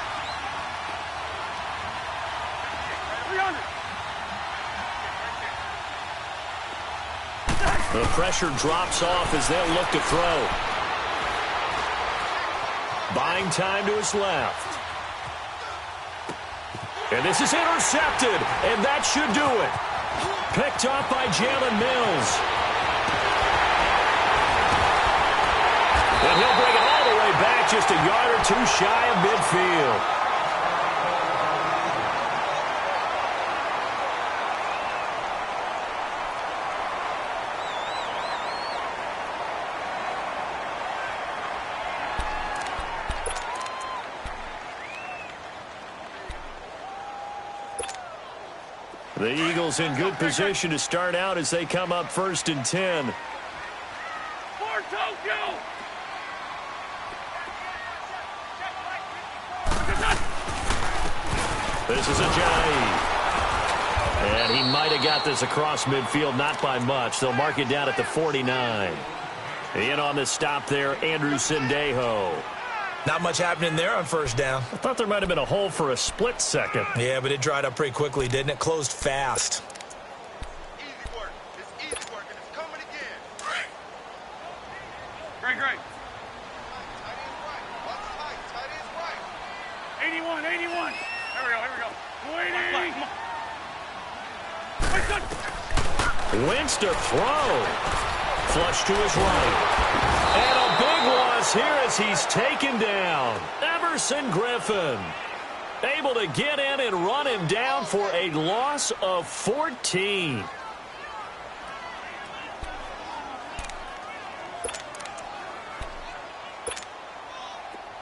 The pressure drops off as they'll look to throw. Buying time to his left. And this is intercepted, and that should do it. Picked up by Jalen Mills. And he'll bring it all the way back, just a yard or 2 shy of midfield. The Eagles in good position to start out as they come up 1st and 10. For Tokyo. This is Ajayi. And he might have got this across midfield, not by much. They'll mark it down at the 49. In on the stop there, Andrew Sendejo. Not much happening there on 1st down. I thought there might have been a hole for a split second. Yeah, but it dried up pretty quickly, didn't it? Closed fast. Easy work. It's easy work, and it's coming again. Great. Tight end right. Watch tight end right. 81. Here we go. 280. Wentz to throw. Flush to his right. And a big loss here as he's taken down. Everson Griffin able to get in and run him down for a loss of 14.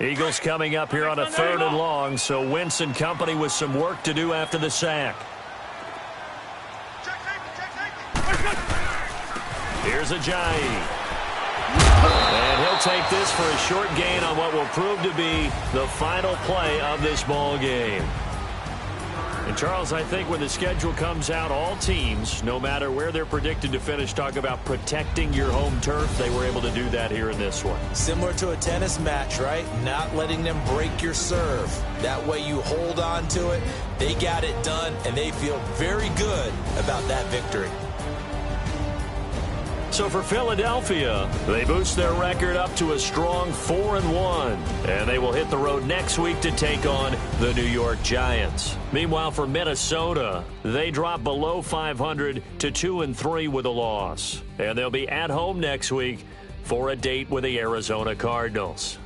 Eagles coming up here on a 3rd and long, so Wentz and company with some work to do after the sack. Check safety. Here's Ajayi. And he'll take this for a short gain on what will prove to be the final play of this ball game. And, Charles, I think when the schedule comes out, all teams, no matter where they're predicted to finish, talk about protecting your home turf. They were able to do that here in this one. Similar to a tennis match, right? Not letting them break your serve. That way you hold on to it. They got it done, and they feel very good about that victory. So for Philadelphia, they boost their record up to a strong 4-1. And they will hit the road next week to take on the New York Giants. Meanwhile, for Minnesota, they drop below 500 to 2-3 with a loss. And they'll be at home next week for a date with the Arizona Cardinals.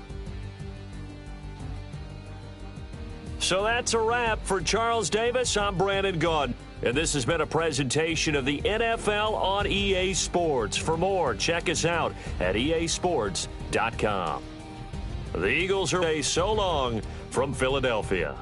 So that's a wrap. For Charles Davis, I'm Brandon Gaudin. And this has been a presentation of the NFL on EA Sports. For more, check us out at easports.com. The Eagles are a so long from Philadelphia.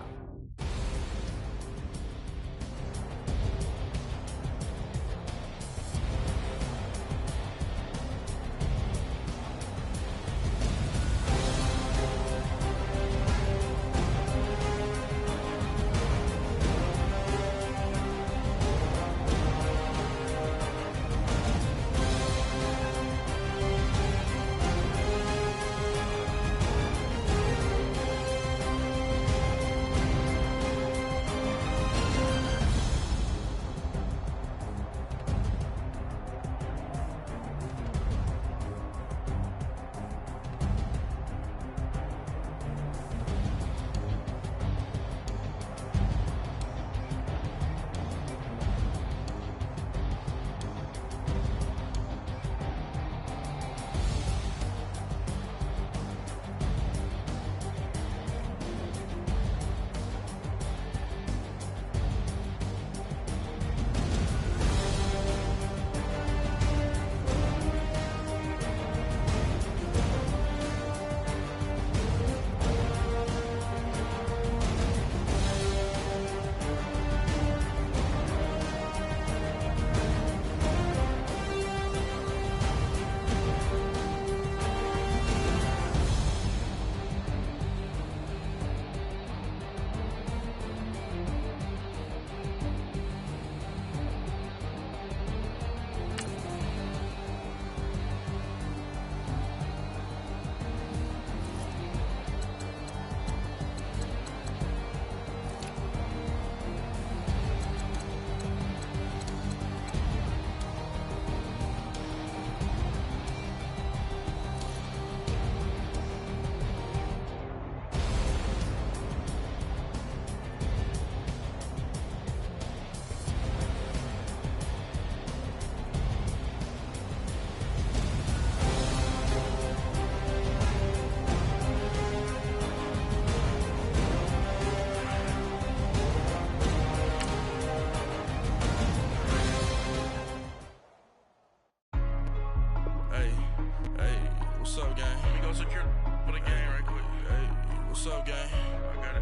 What's up, gang? Let me go secure for the game right quick. Hey, what's up, gang? I got it.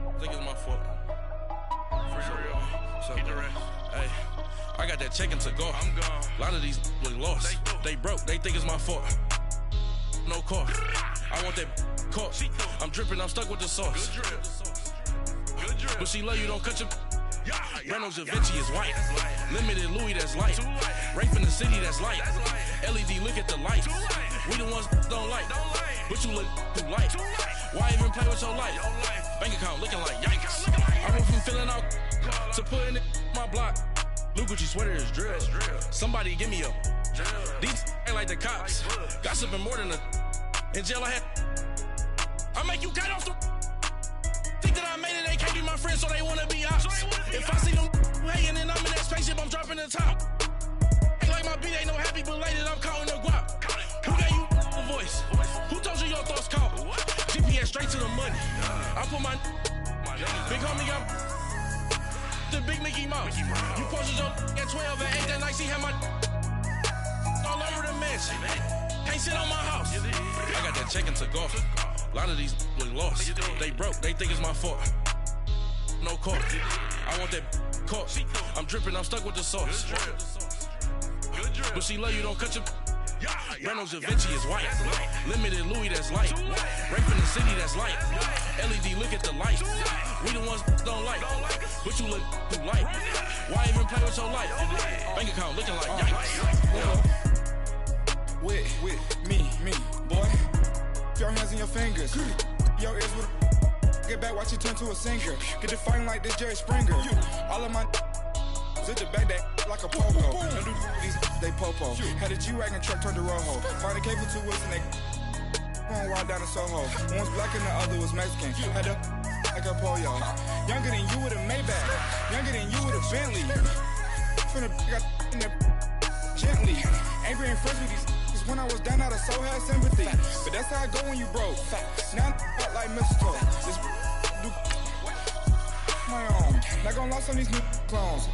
I think it's my fault. For real. What's up, Keep the man? rest. Hey, I got that check-in to go. I'm gone. A lot of these look lost. They broke. They think it's my fault. No car. I want that caught. I'm dripping. I'm stuck with the sauce. Good drip. Good drip. But she love you. Don't cut your. Yeah, Reynolds Da Vinci is white. Limited Louis, that's light. Rape in the city, that's light. LED, look at the lights. We the ones don't like. But you look too light. Why even play with your life? Bank account looking like yikes. I went from filling out to putting it in my block. Blue Gucci sweater is drill. Somebody give me a. These ain't like the cops. Gossiping more than a. In jail I had. I make you cut off the. Think that I made it, they can't be my friends, so they wanna be ops. If I see them hating and I'm in that spaceship, I'm dropping the top. Ain't like my beat ain't no happy belated, I'm calling the guap. Who gave you a voice? Who told you your thoughts count? GPS straight to the money. I put my big homie up. The big Mickey Mouse. You posted your at 12 and 8 that night, see how my all over the mansion. Can't sit on my house. I got that check-in to golf. A lot of these look lost. They broke, they think it's my fault. No car. I want that caught. I'm dripping, I'm stuck with the sauce. But she love you, don't cut your. Reynolds Da Vinci is white. Limited Louis, that's light. Rape in the city, that's light. LED, look at the lights. We the ones don't like. But you look too light. Why even play with your life? Bank account looking like yikes. With me, boy. Your hands in your fingers. Your ears with get back, watch you turn to a singer. Get to fighting like this Jerry Springer. All of my sit the back that like a pogo. Don't do these they popo. Had a G-Wagon truck turned to Rojo. Find a cable to wheels and they going wild down in Soho. One was black and the other was Mexican. Had a like a pollo. Younger than you with a Maybach. Younger than you with a Bentley. From the got in there gently. Angry and friends with these. When I was down out of soul had sympathy. But that's how I go when you broke. Now I'm like mistletoe. This do my own. Not gonna lost on these new clones.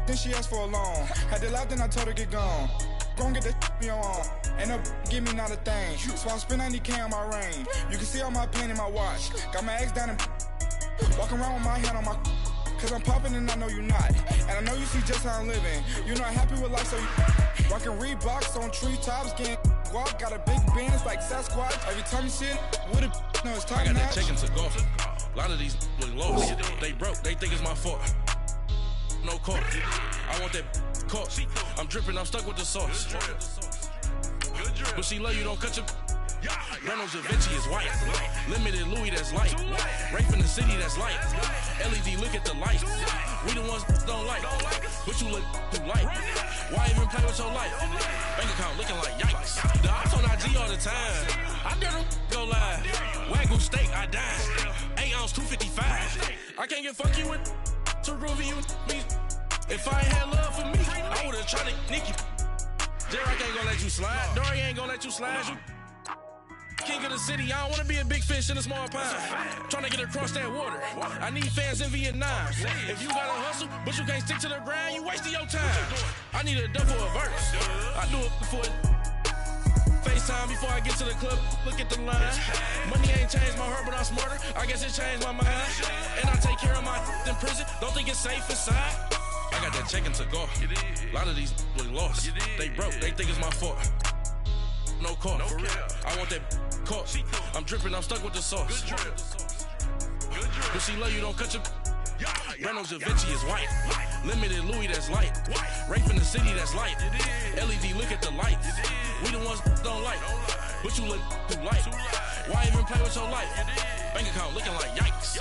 Then she asked for a loan. Had to laugh, then I told her get gone. Gon' get that me on. Ain't no give me not a thing. So I spend 90K on my ring. You can see all my pain in my watch. Got my ex down and walking around with my hand on my. Cause I'm popping and I know you not. And I know you see just how I'm living. You're not happy with life, so you rockin' Reeboks on treetops, getting guap. Got a big Benz like Sasquatch. Every time you see it, with it, no, it's time. I got that check-in to golf. A lot of these look lost. They broke, they think it's my fault. No car. I want that caught. I'm dripping, I'm stuck with the sauce. But she love you, don't cut your. Reynolds Da Vinci is white. Limited Louis, that's light. Rape in the city, that's light. LED, look at the lights. We the ones don't like. But you look too light. Why even play with your life? Bank account looking like yikes. The ops on IG all the time. I dare them go live. Wagyu steak, I dine. 8 ounce, 255. I can't get fuck you with to groovy you me. If I ain't had love for me, I would've tried to nick you. J-Rock ain't gonna let you slide. Dory ain't gonna let you slide. You king of the city, I don't wanna be a big fish in a small pond. Trying to get across that water. I need fans in Vietnam. If you gotta hustle, but you can't stick to the grind, you wasting your time. I need a double a verse. I do it before FaceTime before I get to the club. Look at the line. Money ain't changed my heart, but I'm smarter. I guess it changed my mind. And I take care of my in prison. Don't think it's safe inside. I got that check-in to go. A lot of these look lost. They broke, they think it's my fault. No car. I want that caught. I'm dripping, I'm stuck with the sauce. But she love you, don't cut your. Reynolds Da Vinci is white. Limited Louis, that's light. Rape in the city, that's light. LED, look at the lights. We the ones don't like. But you look too light. Why even play with your life? Bank account looking like yikes.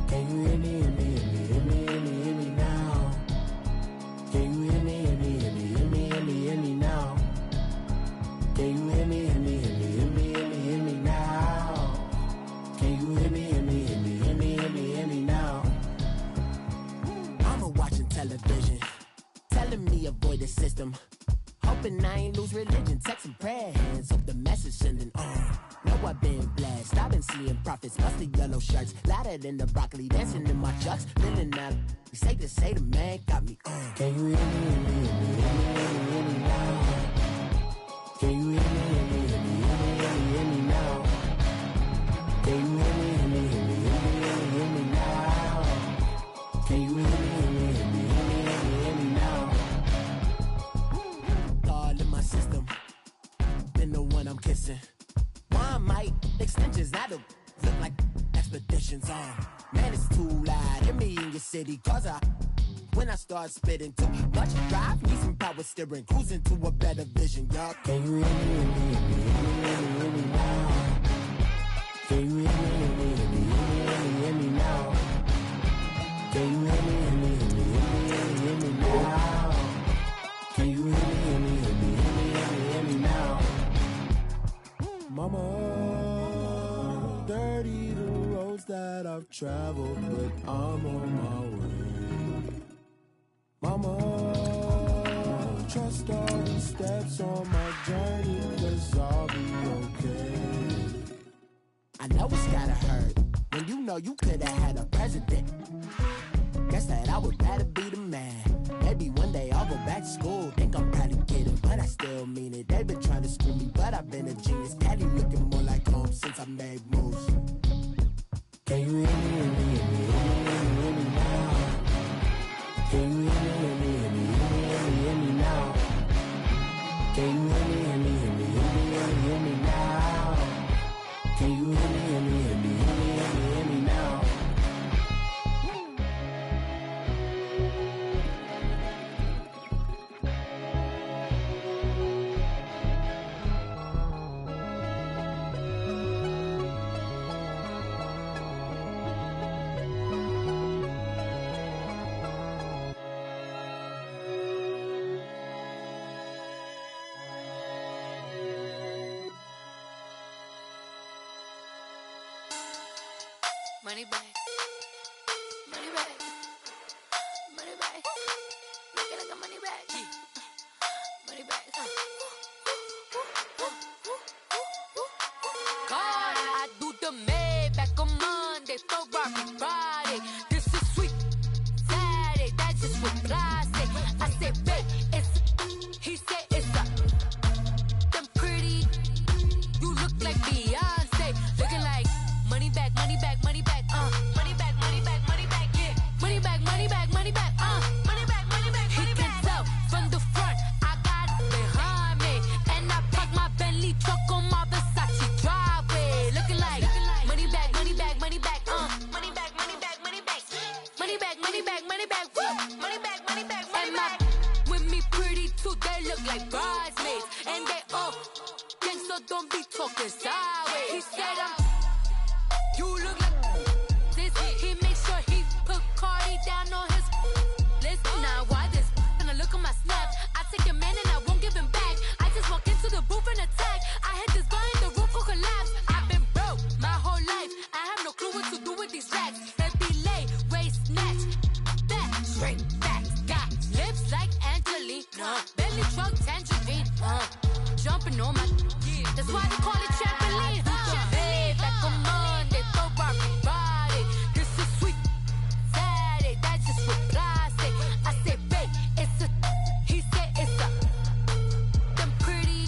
Can you hear me, hear me, hear me, hear me, hear me, hear me now? Can you hear me, hear me, hear me, hear me, hear me, hear me now? me avoid the system. Hoping I ain't lose religion, text and prayer hands. Hope the message sending on. Know I've been blessed. I've been seeing prophets, mostly yellow shirts. Louder than the broccoli, dancing in my chucks. Feeling that. Safe to say the man got me on. Can you hear me, hear me, hear me now? Can you hear me, hear me, hear me, hear me now? Can you hear me, hear me, hear me, hear me now? Can you hear me, hear me, hear me, hear me now? All in my system, been the one I'm kissing. One might extensions that'll look like expeditions on. Man, it's too loud. Hear me in your city, cause when I start spitting too much drive, need some power steering, cruising to a better vision, y'all. Can you hear me, hear me, hear me, hear me now? Can you hear me, hear me, hear me, hear me now? Can you hear me, hear me, hear me, hear me now? Can you hear me, hear me, hear me, hear me now? Mama, dirty the roads that I've traveled, but I'm on my way. Mama, trust all the steps on my journey, 'cause I'll be okay. I know it's gotta hurt when you know you could've had a president. Guess that I would rather be the man. Maybe one day I'll go back to school. Think I'm probably kidding, but I still mean it. They've been trying to screw me, but I've been a genius. Cali looking more like home since I made moves. Can you hear me, hear me, hear me, hear me now? Can you hear me, hear me, hear me, hear me now? Can you hear me, hear me, hear me, hear me now? Can you hear me, hear me, hear me, hear me now? Money back, money back, money back. Make it like a money back, money back. God, I do the Maybach on Monday, Ferrari Friday. This is sweet Saturday, that's just what I say. I say, babe, it's. He said it's a. Them pretty, you look like Beyonce, looking like money back, money back, money back. Money back, money back, money back, yeah. Money back, money back, money back, money back, money back, money back. He can tell from the front, I got it behind me. And I parked my Bentley truck on my Versace driveway. Looking like money back, money back, money back, money back, money back, money back. Money back, money back, money back, money back, money back, money back. With me pretty too, they look like bridesmaids. And they all gang, so don't be talking sideways. He said you look like this. He makes sure he put Cardi down on his list. Now why this? Gonna look at my snap. I take a man and I won't give him back. I just walk into the booth and attack. I hit this guy in the roof will collapse. I've been broke my whole life. I have no clue what to do with these racks. Heavy lay, waist snatch, back straight back. Got lips like Angelina, belly truck tangerine. Jumping on my, that's why they call it trampoline. Back on Monday, Ferrari Friday. This is sweet Saturday, that's just what I say. I say, babe, it's a. He said it's a. Them pretty,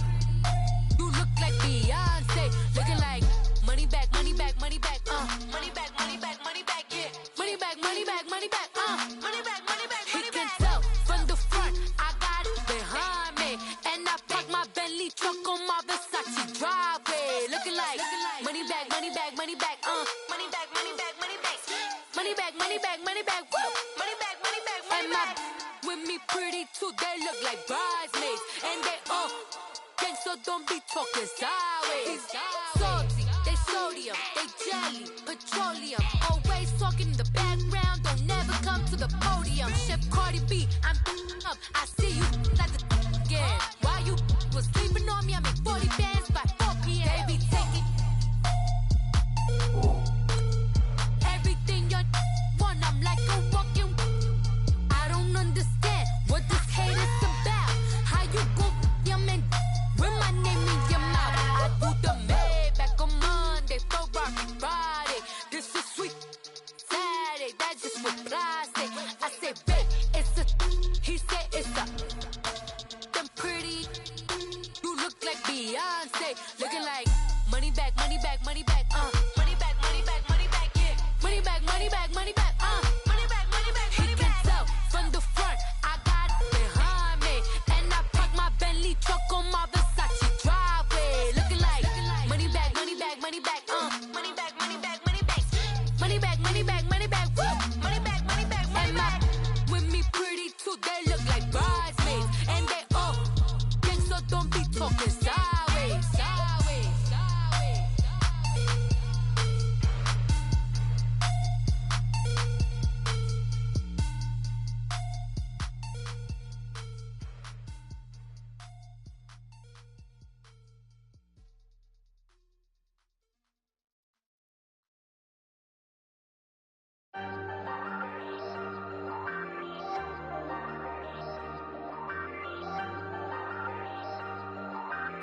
you look like Beyonce, looking like money back, money back, money back, money back, money back, money back, yeah. Money back, money back, money back, money back, money back, money back. He can tell from the front, I got it behind me, and I parked my Bentley truck on my Versace driveway. Looking like money back, money back, money back, money back, money back, money back, money back, money back, money back, woo, money back, money back, money back. With me pretty too, they look like bridesmaids, and they all gang, so don't be talking sideways. Salty, they sodium, they jelly, petroleum. Always talking in the background, don't never come to the podium. Chef Cardi B, I'm up. I see you like the again. While you was sleeping on me, I make 40 bands by 4 p.m. They be taking everything you want. I'm like a walking. I don't understand what this hate is about.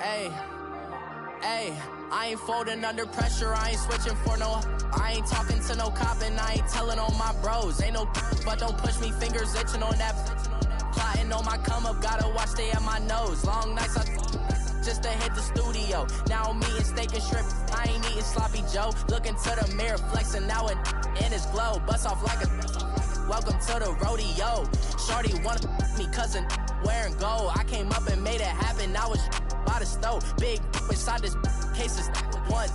Ayy, I ain't folding under pressure, I ain't switching for no. I ain't talking to no cop and I ain't telling on my bros. Ain't no but don't push me, fingers itching on that. Plotting on my come up, gotta watch stay at my nose. Long nights just to hit the studio. Now I'm eating steak and shrimp, I ain't eating sloppy Joe. Looking to the mirror, flexing now it in his glow. Bust off like a welcome to the rodeo. Shorty wanna me cousin wearing gold. I came up and made it happen, now it's by the stove. Big inside this cases one.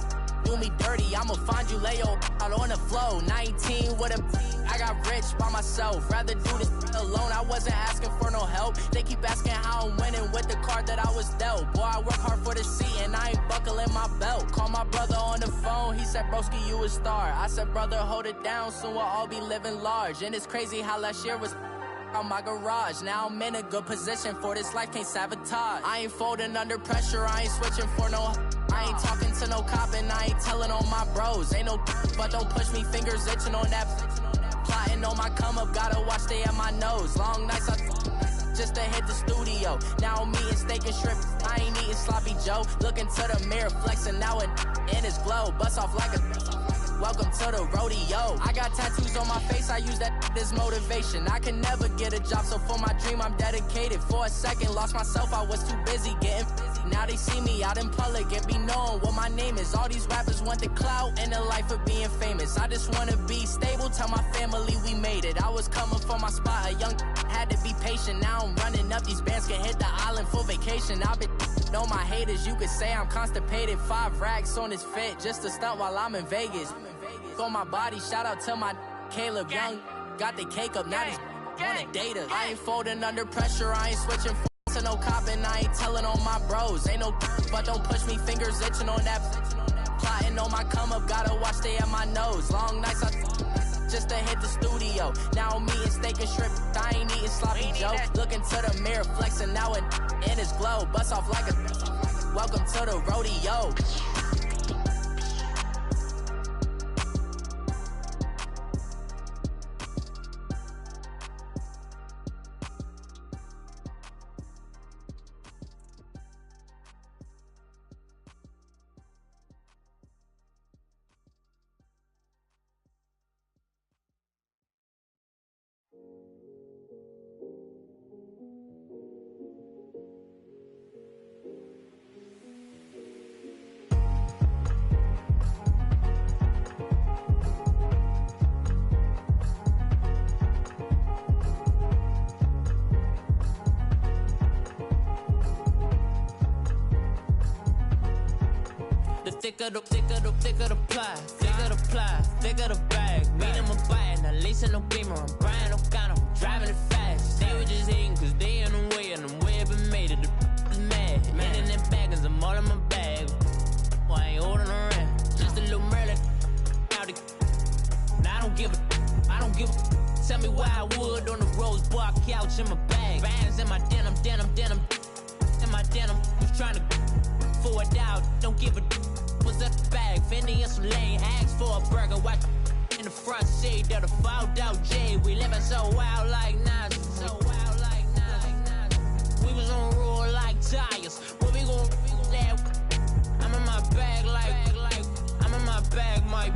Do me dirty, I'ma find you, lay your out on the floor. 19 with a, I got rich by myself. Rather do this alone, I wasn't asking for no help. They keep asking how I'm winning with the card that I was dealt. Boy, I work hard for the seat and I ain't buckling my belt. Call my brother on the phone, he said, broski, you a star. I said, brother, hold it down, soon we'll all be living large. And it's crazy how last year was out my garage. Now I'm in a good position for this life, can't sabotage. I ain't folding under pressure, I ain't switching for no. I ain't talking to no cop and I ain't telling on my bros. Ain't no but don't push me, fingers itching on that. Plotting on my come up, gotta watch stay at my nose. Long nights just to hit the studio. Now I'm eating steak and shrimp, I ain't eating sloppy Joe. Looking to the mirror, flexing now it in his glow. Bust off like a welcome to the rodeo. I got tattoos on my face, I use that as motivation. I can never get a job, so for my dream I'm dedicated. For a second, lost myself, I was too busy getting busy. Now they see me out in public and be knowing what my name is. All these rappers want the clout and the life of being famous. I just wanna be stable, tell my family we made it. I was coming for my spot, a young had to be patient. Now I'm running up, these bands can hit the island for vacation. I've been know my haters, you could say I'm constipated. 5 racks on his fit, just to stunt while I'm in Vegas. On my body, shout out to my Caleb Young. Got the cake up, now these wanna date us. I ain't folding under pressure, I ain't switching to no cop and I ain't telling on my bros. Ain't no but don't push me, fingers itching on that. Plotting on my come up, gotta watch stay at my nose. Long nights just to hit the studio. Now I'm eating steak and shrimp, I ain't eating sloppy Joe. Looking to the mirror, flexing now it in his glow. Bust off like a welcome to the rodeo. Thicker the pie, thicker the bag. Meet them a bite, now listen no beamer. I'm Brian O'Connor, I'm driving it fast. They were just hating cause they in the way, and the way I've been made it, the is mad. Man in them baggins, I'm all in my bag. I ain't holding around, just a little Merlin. Now I don't give a. Tell me why I would on the rose bar couch in my bag. Bands in my denim. In my denim, who's trying to forward out, don't give a. Was up the bag, Fendi and some lane hags for a burger. Watch in the front seat of the fouled out J. We living so wild like Nas. We was on roll like tires. What we gon' that? I'm in my bag like I'm in my bag, my.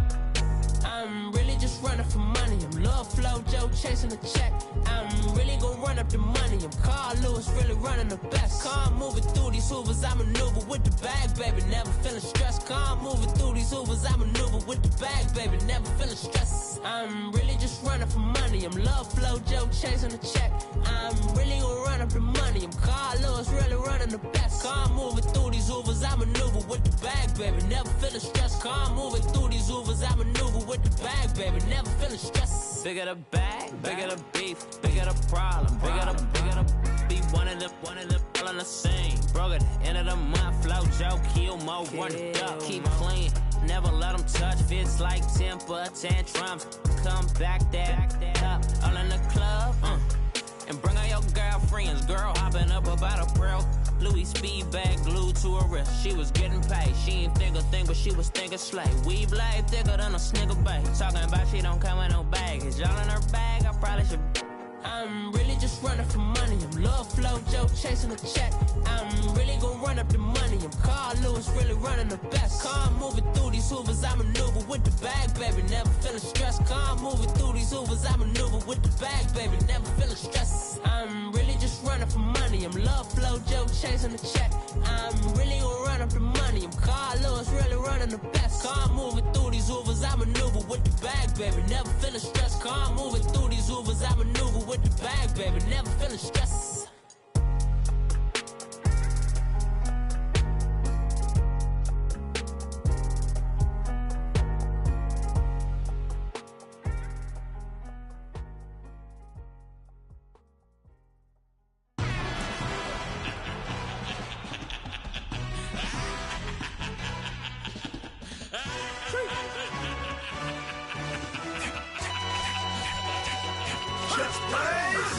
I'm really just running for money. I'm Love Flow Joe chasing the check. I'm really gon' run up the money. I'm Carl Lewis, really running the best. Calm moving through these hoovers, I maneuver with the bag, baby. Never feeling stressed. Calm moving through these hoovers, I maneuver with the bag, baby. Never feeling stressed. I'm really just running for money. I'm Love Flow Joe chasing the check. I'm really gon' run up the money. I'm Carl Lewis, really running the best. Calm moving through these hoovers, I maneuver with the bag, baby. Never feeling stressed. Calm moving through these hoovers, I maneuver with the bag, baby. Never feeling stressed. Bigger the bag, bigger the beef, bigger the problem, bigger the be one of them all in the same. Broke at the end of the month, Flow Joe, kill mo, run it up, keep playing, never let them touch. Fits like temper tantrums, come back that up, all in the club, and bring all your girlfriends. Girl hopping up about a pearl. Louis speed bag glued to her wrist. She was getting paid. She ain't think a thing, but she was thinking slay. Weave blade thicker than a snigger bag. Talking about she don't come with no baggage. All in her bag, I probably should I'm really just running for money. I'm Love Flow Joe chasing the check. I'm really gonna run up the money. I'm Carl Lewis, really running the best. Car moving through these Hoovers, I maneuver with the bag, baby. Never feeling stressed. Car moving through these Hoovers, I maneuver with the bag, baby. Never feeling stressed. I'm really just running for money. I'm Love Flow Joe chasing the check. I'm really gonna run up the money. I'm Carl Lewis, really running the best. Car moving through these Hoovers, I maneuver with the bag, baby. Never feeling stressed. Car moving through these Hoovers, I maneuver with the bag, baby. Never feeling stressed.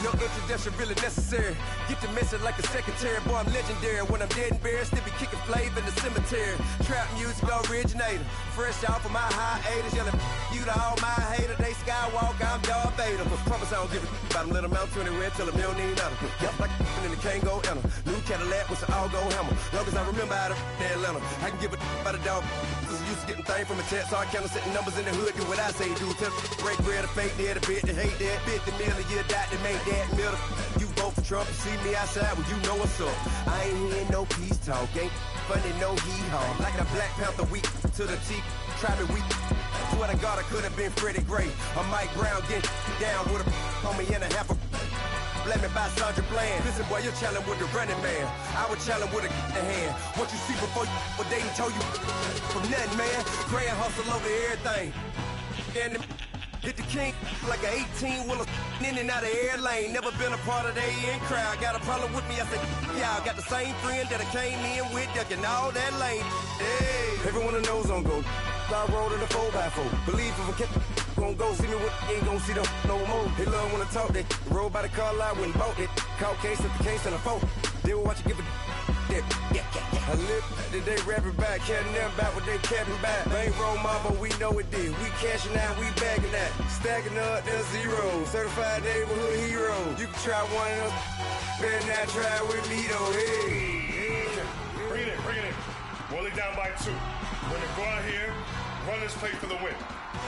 No introduction really necessary. Get the message like a secretary. Boy, I'm legendary. When I'm dead and buried, still be kicking flavor in the cemetery. Trap music originator. Fresh off of my hiatus. Yelling you to all my haters. They skywalk, I'm Darth Vader. But promise I don't give a about them. Let them out to anywhere. Tell them you don't need nothing. Yep, like and the can't go enter. New Cadillac with an all-go hammer. Long as I remember how to Atlanta. I can give a about a dog. Used to getting things from a text. So I count setting numbers in the hood. Do what I say do. Tell break bread, a fake dead, a bit to hate that. 50 million, you die to make that middle. You vote for Trump, you see me outside, well, you know what's up. I ain't hearing no peace talk, ain't funny, no hee-haw. Like the Black Panther week to the teeth, try me weak. Swear to God, I could have been Freddie Gray. Or Mike Brown getting down with a homie and a half a blame me by Sandra Bland. Listen, boy, you're challenging with the running man. I would challenge with a hand. What you see before you, what they told you from nothing, man. Grand hustle over everything. And hit the king like an 18-wheeler in and out of air lane. Never been a part of the in crowd. Got a problem with me, I said, y'all got the same friend that I came in with, ducking all that lane. Hey, everyone knows on go. I roll in the 4x4. Believe if I kept gon' go see me what ain't gon' see them no more. They love when I talk, they roll by the car lot when bought it. Call case at the case and a phone. They will watch you give a that. I live today rapping back, caring them back what they capping back. Ain't roll mama, we know it did. We cashing out, we bagging that. Stacking up the zero. Certified neighborhood hero. You can try one of them. Better not try with me though. Hey. Bring it in. Roll it down by 2. We're gonna go out here, run this play for the win.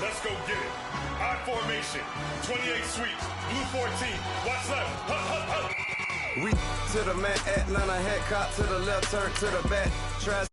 Let's go get it. I formation, 28 sweeps, blue 14. Watch left. Hup. We to the mat, Atlanta head cop to the left, turn to the back. Try